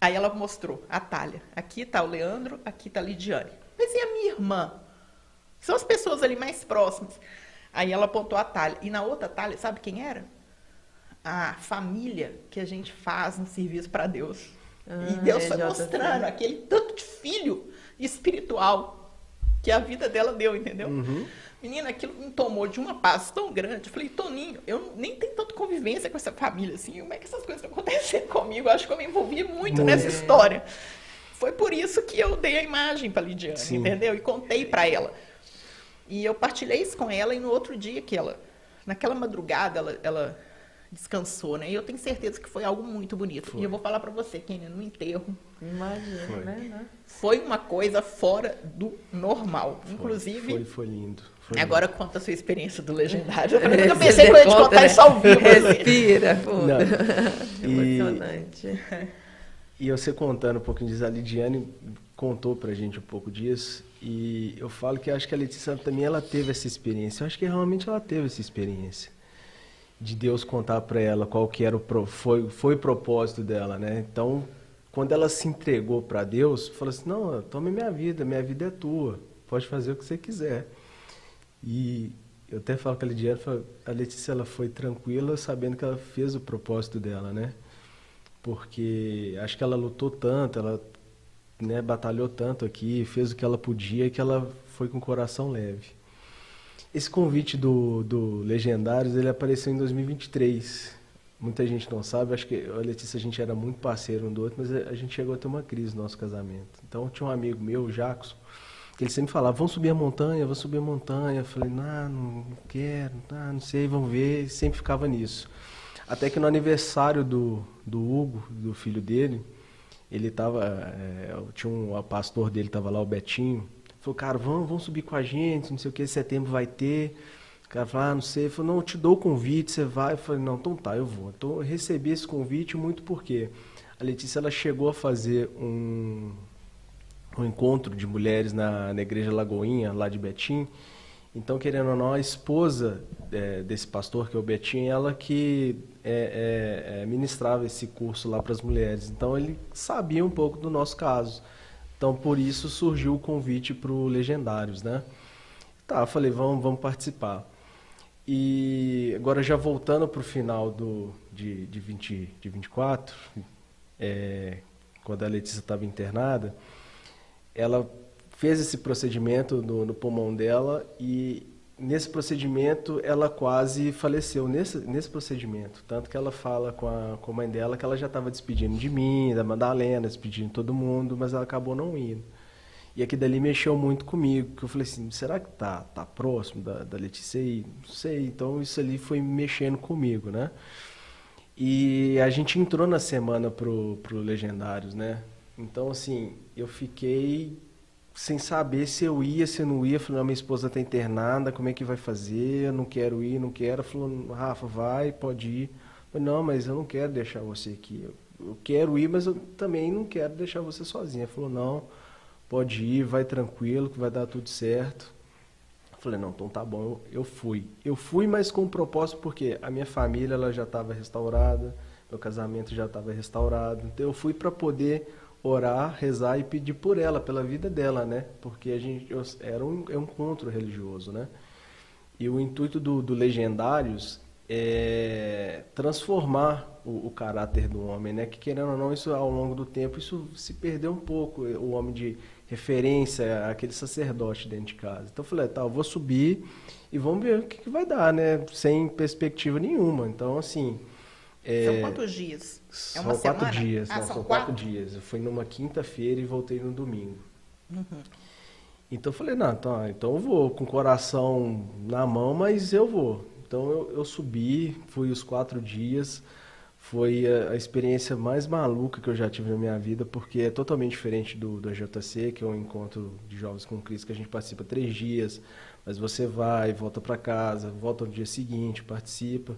Aí ela mostrou a Thalia. Aqui está o Leandro, aqui está a Lidiane. Mas e a minha irmã? São as pessoas ali mais próximas. Aí ela apontou a Thalia. E na outra Thalia, sabe quem era? A família que a gente faz no serviço para Deus. E Deus foi mostrando aquele tanto de filho espiritual que a vida dela deu, entendeu? Menina, aquilo me tomou de uma paz tão grande. Eu falei, Toninho, eu nem tenho tanta convivência com essa família, assim. Como é que essas coisas estão acontecendo comigo? Eu acho que eu me envolvi muito nessa história. Foi por isso que eu dei a imagem para a Lidiane, entendeu? E contei para ela. E eu partilhei isso com ela, e no outro dia que ela, naquela madrugada, ela descansou, né? E eu tenho certeza que foi algo muito bonito. Foi. E eu vou falar para você, Kênia, no enterro, Imagina, né? foi uma coisa fora do normal. Inclusive, Foi lindo. agora conta a sua experiência do Legendário. Eu pensei que eu ia te contar isso ao vivo. Respira, pô. Emocionante. E você contando um pouquinho disso, a Lidiane contou pra gente um pouco disso, e eu falo que acho que a Letícia também ela teve essa experiência. Eu acho que realmente ela teve essa experiência de Deus contar para ela qual que era foi o propósito dela, né? Então, quando ela se entregou para Deus, falou assim: não, tome minha vida é tua, pode fazer o que você quiser. E eu até falo com a Lidiane, a Letícia ela foi tranquila, sabendo que ela fez o propósito dela, né? Porque acho que ela lutou tanto, ela, né, batalhou tanto aqui, fez o que ela podia, que ela foi com o coração leve. Esse convite do Legendários, ele apareceu em 2023. Muita gente não sabe, acho que eu e a Letícia, a gente era muito parceiro um do outro, mas a gente chegou a ter uma crise no nosso casamento. Então, tinha um amigo meu, o Jacos, que ele sempre falava: vamos subir a montanha, vamos subir a montanha. Eu falei: não quero, não sei, vamos ver. E sempre ficava nisso. Até que no aniversário do Hugo, do filho dele, ele tava, tinha o pastor dele, tava lá, o Betinho. Falou: cara, vamos subir com a gente, não sei o que, setembro vai ter. O cara falou: não sei. Ele falou: não, eu te dou o convite, você vai. Eu falei: não, então tá, eu vou. Então eu recebi esse convite muito porque a Letícia, ela chegou a fazer um encontro de mulheres na igreja Lagoinha, lá de Betim. Então, querendo ou não, a esposa desse pastor, que é o Betinho, ela que ministrava esse curso lá para as mulheres. Então, ele sabia um pouco do nosso caso. Então, por isso surgiu o convite para o Legendários, né? Tá, eu falei: vamos participar. E agora, já voltando para o final de 24, quando a Letícia estava internada, ela fez esse procedimento no pulmão dela, e nesse procedimento ela quase faleceu, nesse procedimento. Tanto que ela fala com a mãe dela que ela já estava despedindo de mim, da Madalena, despedindo de todo mundo, mas ela acabou não indo. E aqui dali mexeu muito comigo, que eu falei assim: será que tá próximo da Letícia? E não sei, então isso ali foi mexendo comigo, né? E a gente entrou na semana pro Legendários, né? Então, assim, eu fiquei sem saber se eu ia, se eu não ia. Falei: não, minha esposa está internada, como é que vai fazer? Eu não quero ir, não quero. Ela falou: Rafa, vai, pode ir. Eu falei: não, mas eu não quero deixar você aqui. Eu quero ir, mas eu também não quero deixar você sozinha. Ela falou: não, pode ir, vai tranquilo, que vai dar tudo certo. Eu falei: não, então tá bom, eu fui. Eu fui, mas com um propósito, porque a minha família ela já estava restaurada, meu casamento já estava restaurado. Então eu fui para poder orar, rezar e pedir por ela, pela vida dela, né? Porque era um encontro religioso, né? E o intuito do Legendários é transformar o caráter do homem, né? Que, querendo ou não, isso ao longo do tempo, isso se perdeu um pouco, o homem de referência, aquele sacerdote dentro de casa. Então eu falei: tá, eu vou subir e vamos ver o que vai dar, né? Sem perspectiva nenhuma. Então, assim... São quantos dias? É uma são 4 semana? dias. Ah, não, são são 4 dias. Eu fui numa quinta-feira e voltei no domingo. Uhum. Então eu falei: não, tá, então eu vou com o coração na mão, mas eu vou. Então eu subi, fui os 4 dias. Foi a experiência mais maluca que eu já tive na minha vida, porque é totalmente diferente do AJC, que é um encontro de jovens com Cristo, que a gente participa 3 dias, mas você vai, volta para casa, volta no dia seguinte, participa.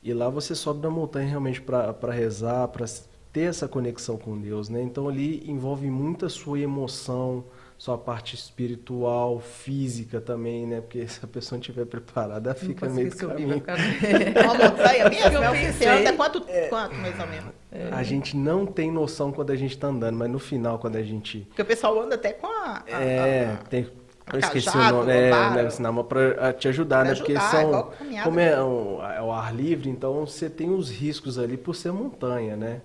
E lá você sobe na montanha realmente para rezar, para ter essa conexão com Deus, né? Então ali envolve muita sua emoção, sua parte espiritual, física também, né? Porque se a pessoa não estiver preparada, fica meio do caminho. Uma montanha mesmo? Você anda quanto mais ou menos? A gente não tem noção quando a gente está andando, mas no final, quando a gente... Porque o pessoal anda até com tem... Eu esqueci cajado, o nome, para te ajudar, né? Porque como é o ar livre, então você tem os riscos ali por ser montanha, né?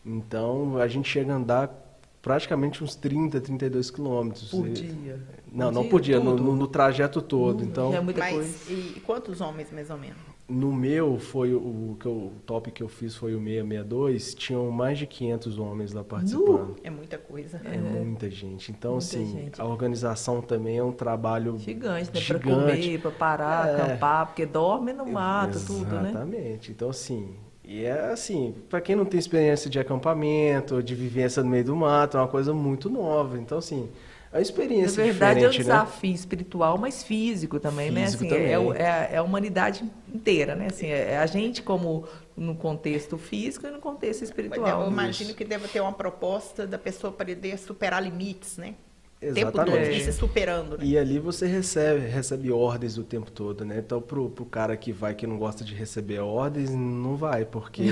Então a gente chega a andar praticamente uns 30, 32 quilômetros. Por dia? Não por dia, no trajeto todo. Então, é muita mas, coisa. E quantos homens, mais ou menos? No meu, foi o top que eu fiz foi o 662, tinham mais de 500 homens lá participando. É muita coisa. É muita gente. Então, Muita assim, gente. a organização também é um trabalho Gigante, né? Para gigante. comer, para parar, acampar, porque dorme no mato, tudo, né? Exatamente. Então, assim, e é assim, para quem não tem experiência de acampamento, de vivência no meio do mato, é uma coisa muito nova. Então, assim, é uma experiência Na verdade, é um diferente, desafio espiritual, mas físico também, Físico né? Assim, também. é a humanidade inteira, né? Assim, é a gente como no contexto físico e no contexto espiritual. Eu imagino que deva ter uma proposta da pessoa poder superar limites, né? O tempo todo, Exatamente. ir se superando, né? E ali você recebe ordens o tempo todo, né? Então, pro cara que vai, que não gosta de receber ordens, não vai, porque...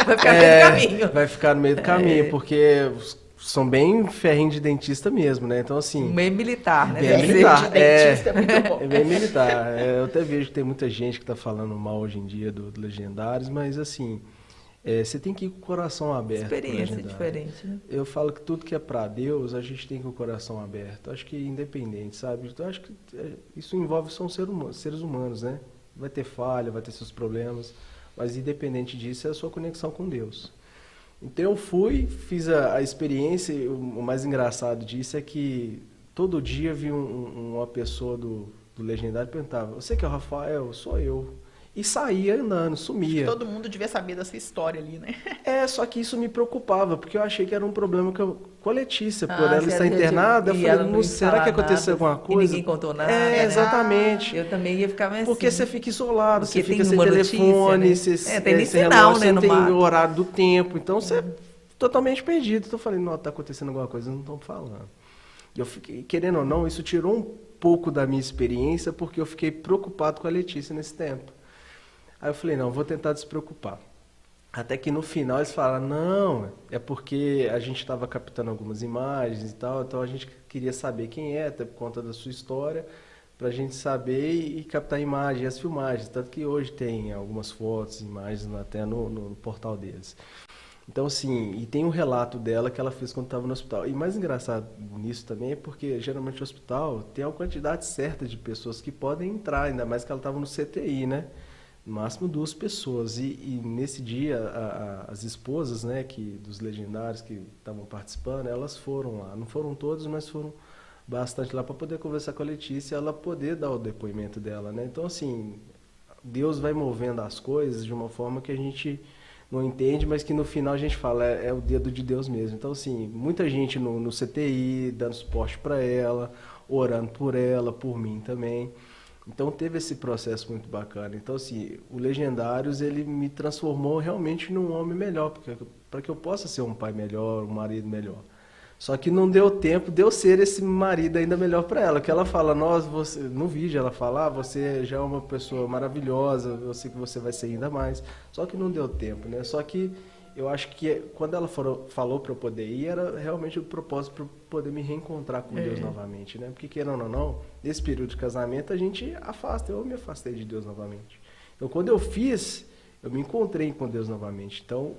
Vai ficar no meio do caminho. Vai ficar no meio do caminho, porque são bem ferrinho de dentista mesmo, né? Então, assim... Meio militar, né? Bem Deve ser. militar, de dentista é muito bom. É bem militar. Eu até vejo que tem muita gente que está falando mal hoje em dia do Legendários, mas assim, você tem que ir com o coração aberto. Experiência diferente, né? Eu falo que tudo que é para Deus, a gente tem que ir com o coração aberto. Acho que independente, sabe? Eu acho que isso envolve são seres humanos, né? Vai ter falha, vai ter seus problemas, mas independente disso é a sua conexão com Deus. Então eu fui, fiz a experiência, e o mais engraçado disso é que todo dia vi uma pessoa do Legendário e perguntava, você que é o Rafael? Sou eu. E saía andando, sumia. Todo mundo devia saber da sua história ali, né? Só que isso me preocupava, porque eu achei que era um problema com a Letícia, por Ah, ela você estar era internada. Eu e falei, ela não não, ia será falar que aconteceu nada, alguma coisa? E ninguém contou nada. né? Exatamente. Eu também ia ficar mais Porque assim. você fica isolado, Porque você fica tem sem uma telefone, notícia, né? você, Tem nem sem sinal, relógio, né, você no não tem mato. o horário do tempo, então você é totalmente perdido. Então eu falei, não, tá acontecendo alguma coisa, não estão falando. E eu fiquei, querendo ou não, isso tirou um pouco da minha experiência, porque eu fiquei preocupado com a Letícia nesse tempo. Aí eu falei, não, vou tentar despreocupar. Até que no final eles falaram, não, é porque a gente estava captando algumas imagens e tal, então a gente queria saber quem é, até por conta da sua história, para a gente saber e captar imagens, as filmagens, tanto que hoje tem algumas fotos, imagens até no portal deles. Então, assim, e tem um relato dela que ela fez quando estava no hospital. E mais engraçado nisso também é porque, geralmente, o hospital tem uma quantidade certa de pessoas que podem entrar, ainda mais que ela estava no CTI, né? No máximo 2 pessoas. E nesse dia, as esposas, né, dos Legendários que estavam participando, elas foram lá. Não foram todas, mas foram bastante lá para poder conversar com a Letícia e ela poder dar o depoimento dela, né? Então, assim, Deus vai movendo as coisas de uma forma que a gente não entende, mas que no final a gente fala, é o dedo de Deus mesmo. Então, assim, muita gente no CTI, dando suporte para ela, orando por ela, por mim também. Então, teve esse processo muito bacana. Então, assim, o Legendários, ele me transformou realmente num homem melhor, para que eu possa ser um pai melhor, um marido melhor. Só que não deu tempo de eu ser esse marido ainda melhor para ela. Que ela fala, você, no vídeo ela fala, você já é uma pessoa maravilhosa, eu sei que você vai ser ainda mais. Só que não deu tempo, né? Só que eu acho que quando ela falou para eu poder ir, era realmente o propósito para eu poder me reencontrar com Deus novamente, né? Porque querendo ou não, nesse período de casamento a gente afasta, eu me afastei de Deus novamente. Então quando eu fiz, eu me encontrei com Deus novamente. Então,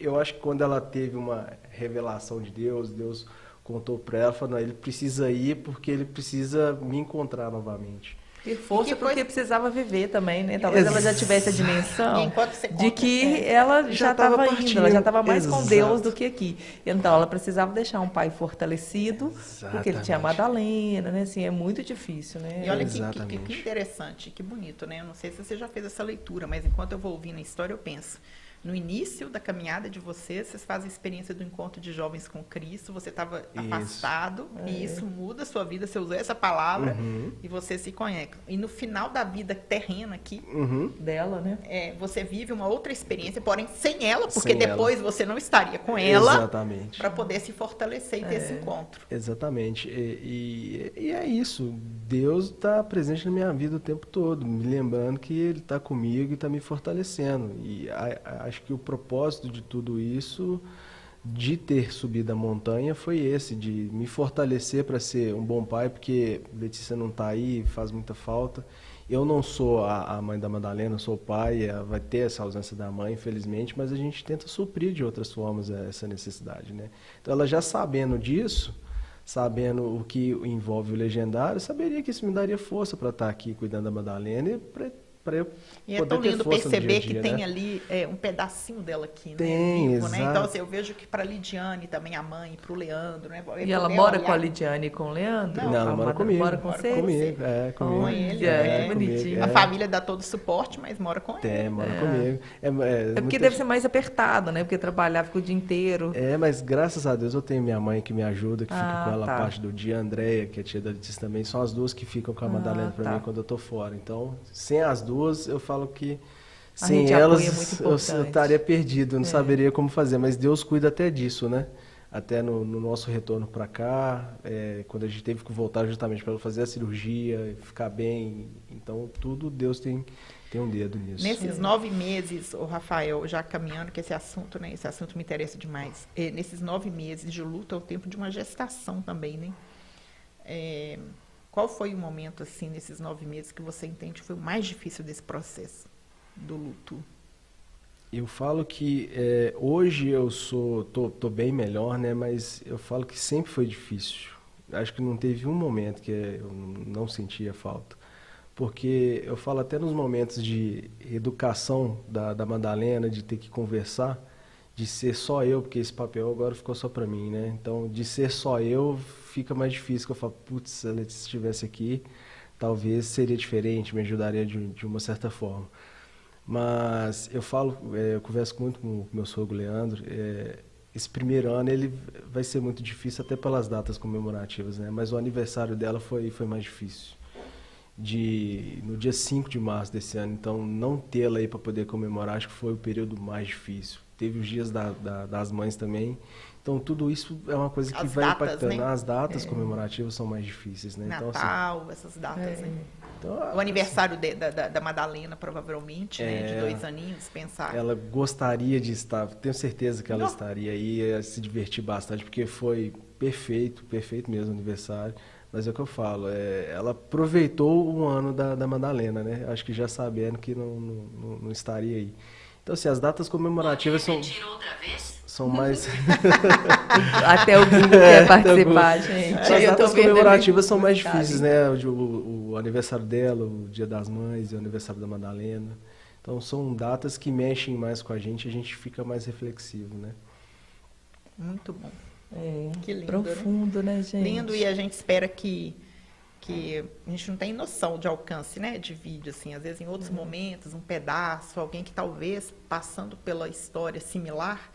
eu acho que quando ela teve uma revelação de Deus, Deus contou para ela, falou, não, ele precisa ir porque ele precisa me encontrar novamente. Ter força porque precisava viver também, né? Talvez ela já tivesse a dimensão de que ela já estava indo, ela já estava mais com Deus do que aqui. Então, ela precisava deixar um pai fortalecido, porque ele tinha a Madalena, né? Assim, é muito difícil, né? E olha que interessante, que bonito, né? Eu não sei se você já fez essa leitura, mas enquanto eu vou ouvindo a história, eu penso... No início da caminhada de vocês fazem a experiência do encontro de jovens com Cristo, você estava afastado, e isso muda a sua vida, você usou essa palavra, e você se conecta. E no final da vida terrena aqui, dela, né? você vive uma outra experiência, porém sem ela, porque depois você não estaria com ela, para poder se fortalecer e ter esse encontro. Exatamente. E é isso, Deus está presente na minha vida o tempo todo, me lembrando que Ele está comigo e está me fortalecendo. E acho que o propósito de tudo isso, de ter subido a montanha, foi esse, de me fortalecer para ser um bom pai, porque Letícia não está aí, faz muita falta. Eu não sou a mãe da Madalena, eu sou o pai, vai ter essa ausência da mãe, infelizmente, mas a gente tenta suprir de outras formas essa necessidade, né? Então, ela já sabendo disso, sabendo o que envolve o Legendário, saberia que isso me daria força para estar aqui cuidando da Madalena e para eu e é tão lindo perceber que tem ali um pedacinho dela aqui, né? Tem, vivo, exato. Né? Então, assim, eu vejo que para a Lidiane também, a mãe, para o Leandro, né? E ela mora com a Lidiane e com o Leandro? Não, ela mora comigo. Mora com você? Comigo, comigo. Com ele, que bonitinho. A família dá todo o suporte, mas mora com ele. Mora comigo. É porque deve ser mais apertado, né? Porque trabalhar fica o dia inteiro. Mas graças a Deus eu tenho minha mãe que me ajuda, que fica com ela a parte do dia, a Andréia, que é tia da Letícia também, são as duas que ficam com a Madalena para mim quando eu tô fora. Então, sem as duas, eu falo que sem elas eu estaria perdido, eu não saberia como fazer, mas Deus cuida até disso, né? Até no nosso retorno para cá, quando a gente teve que voltar justamente para fazer a cirurgia, ficar bem, então tudo Deus tem um dedo nisso. Nesses 9 meses, o Rafael, já caminhando, que esse assunto, né? Esse assunto me interessa demais. Nesses 9 meses de luto é o tempo de uma gestação também, né? Qual foi o momento, assim, nesses 9 meses que você entende que foi o mais difícil desse processo do luto? Eu falo que hoje eu tô bem melhor, né? Mas eu falo que sempre foi difícil. Acho que não teve um momento que eu não sentia falta. Porque eu falo até nos momentos de educação da Madalena, de ter que conversar, de ser só eu, porque esse papel agora ficou só para mim, né? Então, de ser só eu, fica mais difícil, que eu falo, putz, se a Letícia estivesse aqui, talvez seria diferente, me ajudaria de uma certa forma. Mas eu falo, eu converso muito com o meu sogro Leandro, esse primeiro ano ele vai ser muito difícil até pelas datas comemorativas, né? Mas o aniversário dela foi mais difícil. No dia 5 de março desse ano, então não tê-la aí para poder comemorar, acho que foi o período mais difícil. Teve os dias das mães também, então tudo isso é uma coisa que vai impactando. Né? As datas comemorativas são mais difíceis, né? Natal, então, assim, essas datas, né? Então, o aniversário da Madalena, provavelmente, né? De 2 aninhos, pensar. Ela gostaria de estar, tenho certeza que ela estaria aí, ia se divertir bastante, porque foi perfeito mesmo o aniversário. Mas é o que eu falo, ela aproveitou um ano da Madalena, né? Acho que já sabendo que não estaria aí. Então, assim, as datas comemorativas são mais... Até o Google quer participar, gente. As datas comemorativas são mais difíceis, né? O aniversário dela, o Dia das Mães e o aniversário da Madalena. Então, são datas que mexem mais com a gente fica mais reflexivo, né? Muito bom. Que lindo, profundo, né, gente? Lindo, e a gente espera que a gente não tem noção de alcance, né, de vídeo, assim, às vezes em outros momentos, um pedaço, alguém que talvez passando pela história similar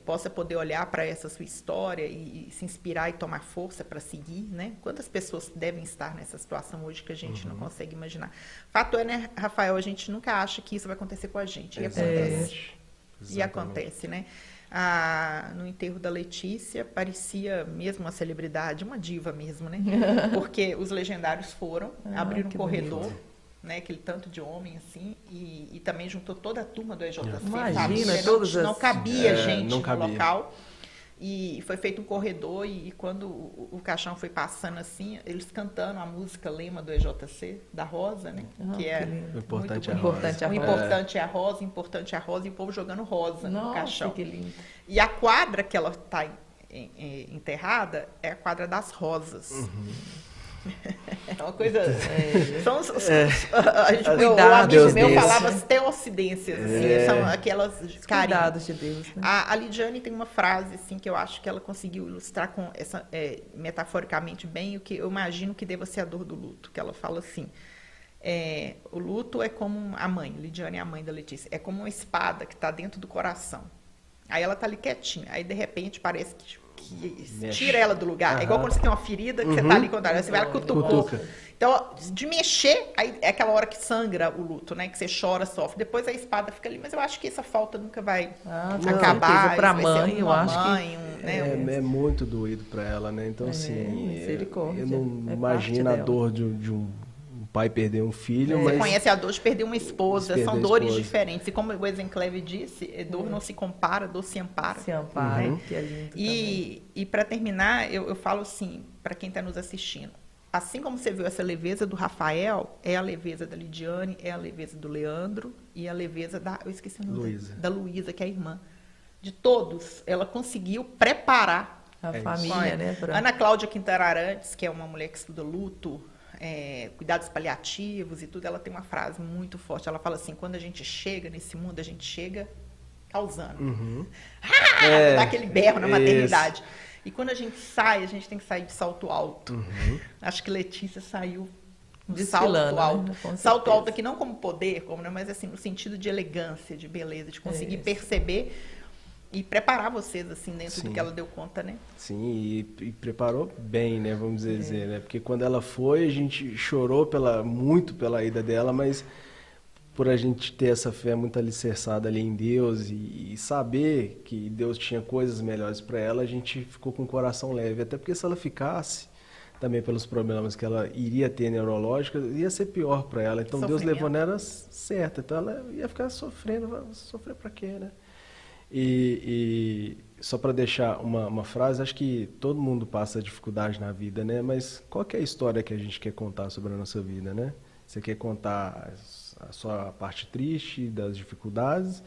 possa poder olhar para essa sua história e se inspirar e tomar força para seguir, né? Quantas pessoas devem estar nessa situação hoje que a gente não consegue imaginar? Fato é, né, Rafael, a gente nunca acha que isso vai acontecer com a gente, e acontece. E acontece, né? No enterro da Letícia, parecia mesmo uma celebridade, uma diva mesmo, né? Porque os legendários foram, abriram um corredor, né? Aquele tanto de homem, assim, e também juntou toda a turma do EJC. Imagina, não cabia gente no local. E foi feito um corredor, e quando o caixão foi passando assim, eles cantando a música lema do EJC, da Rosa, né? Que é o importante é a rosa. O importante é a rosa, o importante é a rosa, e o povo jogando rosa no caixão. Que lindo. E a quadra que ela está enterrada é a quadra das rosas. É uma coisa... São o amigo meu falava as teocidências, assim, são aquelas cuidados de Deus. Né? A Lidiane tem uma frase assim, que eu acho que ela conseguiu ilustrar com essa, metaforicamente bem o que eu imagino que deva ser a dor do luto, que ela fala assim, o luto é como a mãe, Lidiane é a mãe da Letícia, é como uma espada que está dentro do coração. Aí ela está ali quietinha, aí de repente parece que tira ela do lugar. É igual quando você tem uma ferida, que você tá ali quando você vai, ela cutucou. Então, de mexer, aí é aquela hora que sangra o luto, né? Que você chora, sofre. Depois a espada fica ali, mas eu acho que essa falta nunca vai acabar. Para a mãe, eu acho que... É muito doído para ela, né? Então, assim, eu não imagino a dor de um pai perder um filho, mas... Você conhece a dor de perder uma esposa, são dores diferentes. E como o Eisenclave disse, dor não se compara, dor se ampara. Se ampara, né? Que é lindo e para terminar, eu falo assim, para quem está nos assistindo, assim como você viu essa leveza do Rafael, é a leveza da Lidiane, é a leveza do Leandro e a leveza eu esqueci o nome da Luísa, que é a irmã. De todos, ela conseguiu preparar a família, né? Ana Cláudia Quintana Arantes, que é uma mulher que estuda luto, cuidados paliativos e tudo, ela tem uma frase muito forte. Ela fala assim, quando a gente chega nesse mundo, a gente chega causando. Dá aquele berro na maternidade. E quando a gente sai, a gente tem que sair de salto alto. Acho que Letícia saiu de salto alto. Né? Salto alto aqui não como poder, mas assim, no sentido de elegância, de beleza, de conseguir perceber e preparar vocês, assim, dentro do que ela deu conta, né? Sim, e preparou bem, né, vamos dizer, né? Porque quando ela foi, a gente chorou muito pela ida dela, mas por a gente ter essa fé muito alicerçada ali em Deus e saber que Deus tinha coisas melhores para ela, a gente ficou com o coração leve. Até porque se ela ficasse, também pelos problemas que ela iria ter neurológicos, ia ser pior para ela. Então Deus levou nela certa. Então ela ia ficar sofrendo. Sofrer para quê, né? E só para deixar uma frase, acho que todo mundo passa dificuldade na vida, né? Mas qual que é a história que a gente quer contar sobre a nossa vida, né? Você quer contar a sua parte triste das dificuldades,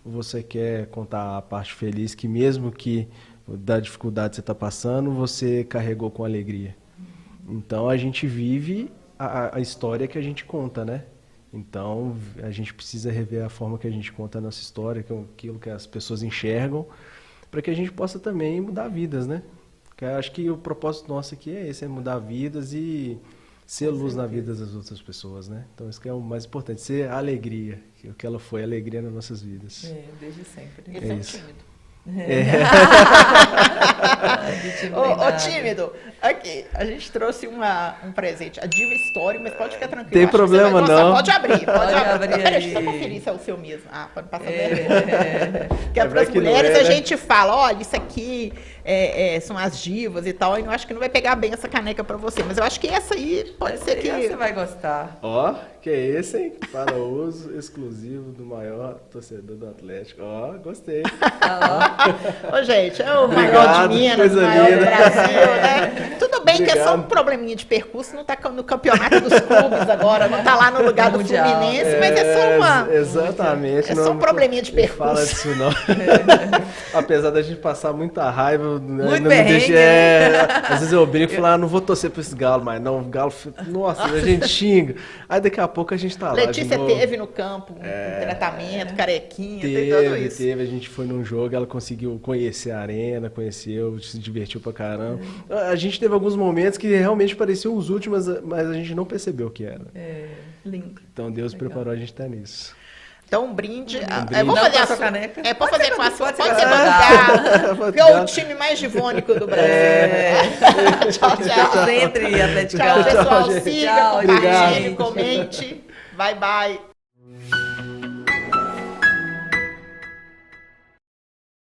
ou você quer contar a parte feliz que mesmo que da dificuldade você está passando, você carregou com alegria? Então a gente vive a história que a gente conta, né? Então, a gente precisa rever a forma que a gente conta a nossa história, aquilo que as pessoas enxergam, para que a gente possa também mudar vidas, né? Porque eu acho que o propósito nosso aqui é esse, é mudar vidas e ser luz na vida das outras pessoas, né? Então, isso que é o mais importante, ser alegria, que o que ela foi, alegria nas nossas vidas. Desde sempre. Esse é isso. Tímido. Tímido, aqui, a gente trouxe um presente, a Diva Story, mas pode ficar tranquilo. Tem problema não. Pode abrir. Peraí, deixa eu conferir se é o seu mesmo. Pode passar vergonha. Porque para as mulheres a gente fala, olha, isso aqui são as divas e tal, e eu acho que não vai pegar bem essa caneca para você, mas eu acho que essa aí pode ser que... Você vai gostar. Que é esse, hein? Para uso exclusivo do maior torcedor do Atlético. Gostei. Gente, é o maior de Minas, o maior do Brasil, né? Tudo bem que é só um probleminha de percurso, não tá no campeonato dos clubes agora, não tá lá no lugar do Fluminense, mas é só uma... Exatamente. É só um probleminha de percurso. Fala disso não. Apesar da gente passar muita raiva, muito não me deixa, às vezes eu brinco e falo, não vou torcer pra esse galo, mas não, o galo, nossa, a gente xinga. Aí daqui a pouco a gente tá lá. Letícia teve no campo um tratamento, carequinha, tem tudo isso. Teve, a gente foi num jogo, ela conseguiu conhecer a arena, conheceu, se divertiu pra caramba. A gente teve alguns momentos que realmente pareciam os últimos, mas a gente não percebeu o que era. Lindo. Então Deus preparou a gente estar nisso. Então, um brinde. Vou fazer a sua caneca. Pode fazer com a sua. Pode ser mandar. Porque é o time mais givônico do Brasil. Tchau. Sempre, Atlético. Tchau, pessoal. Siga, compartilhe, comente. Bye, bye.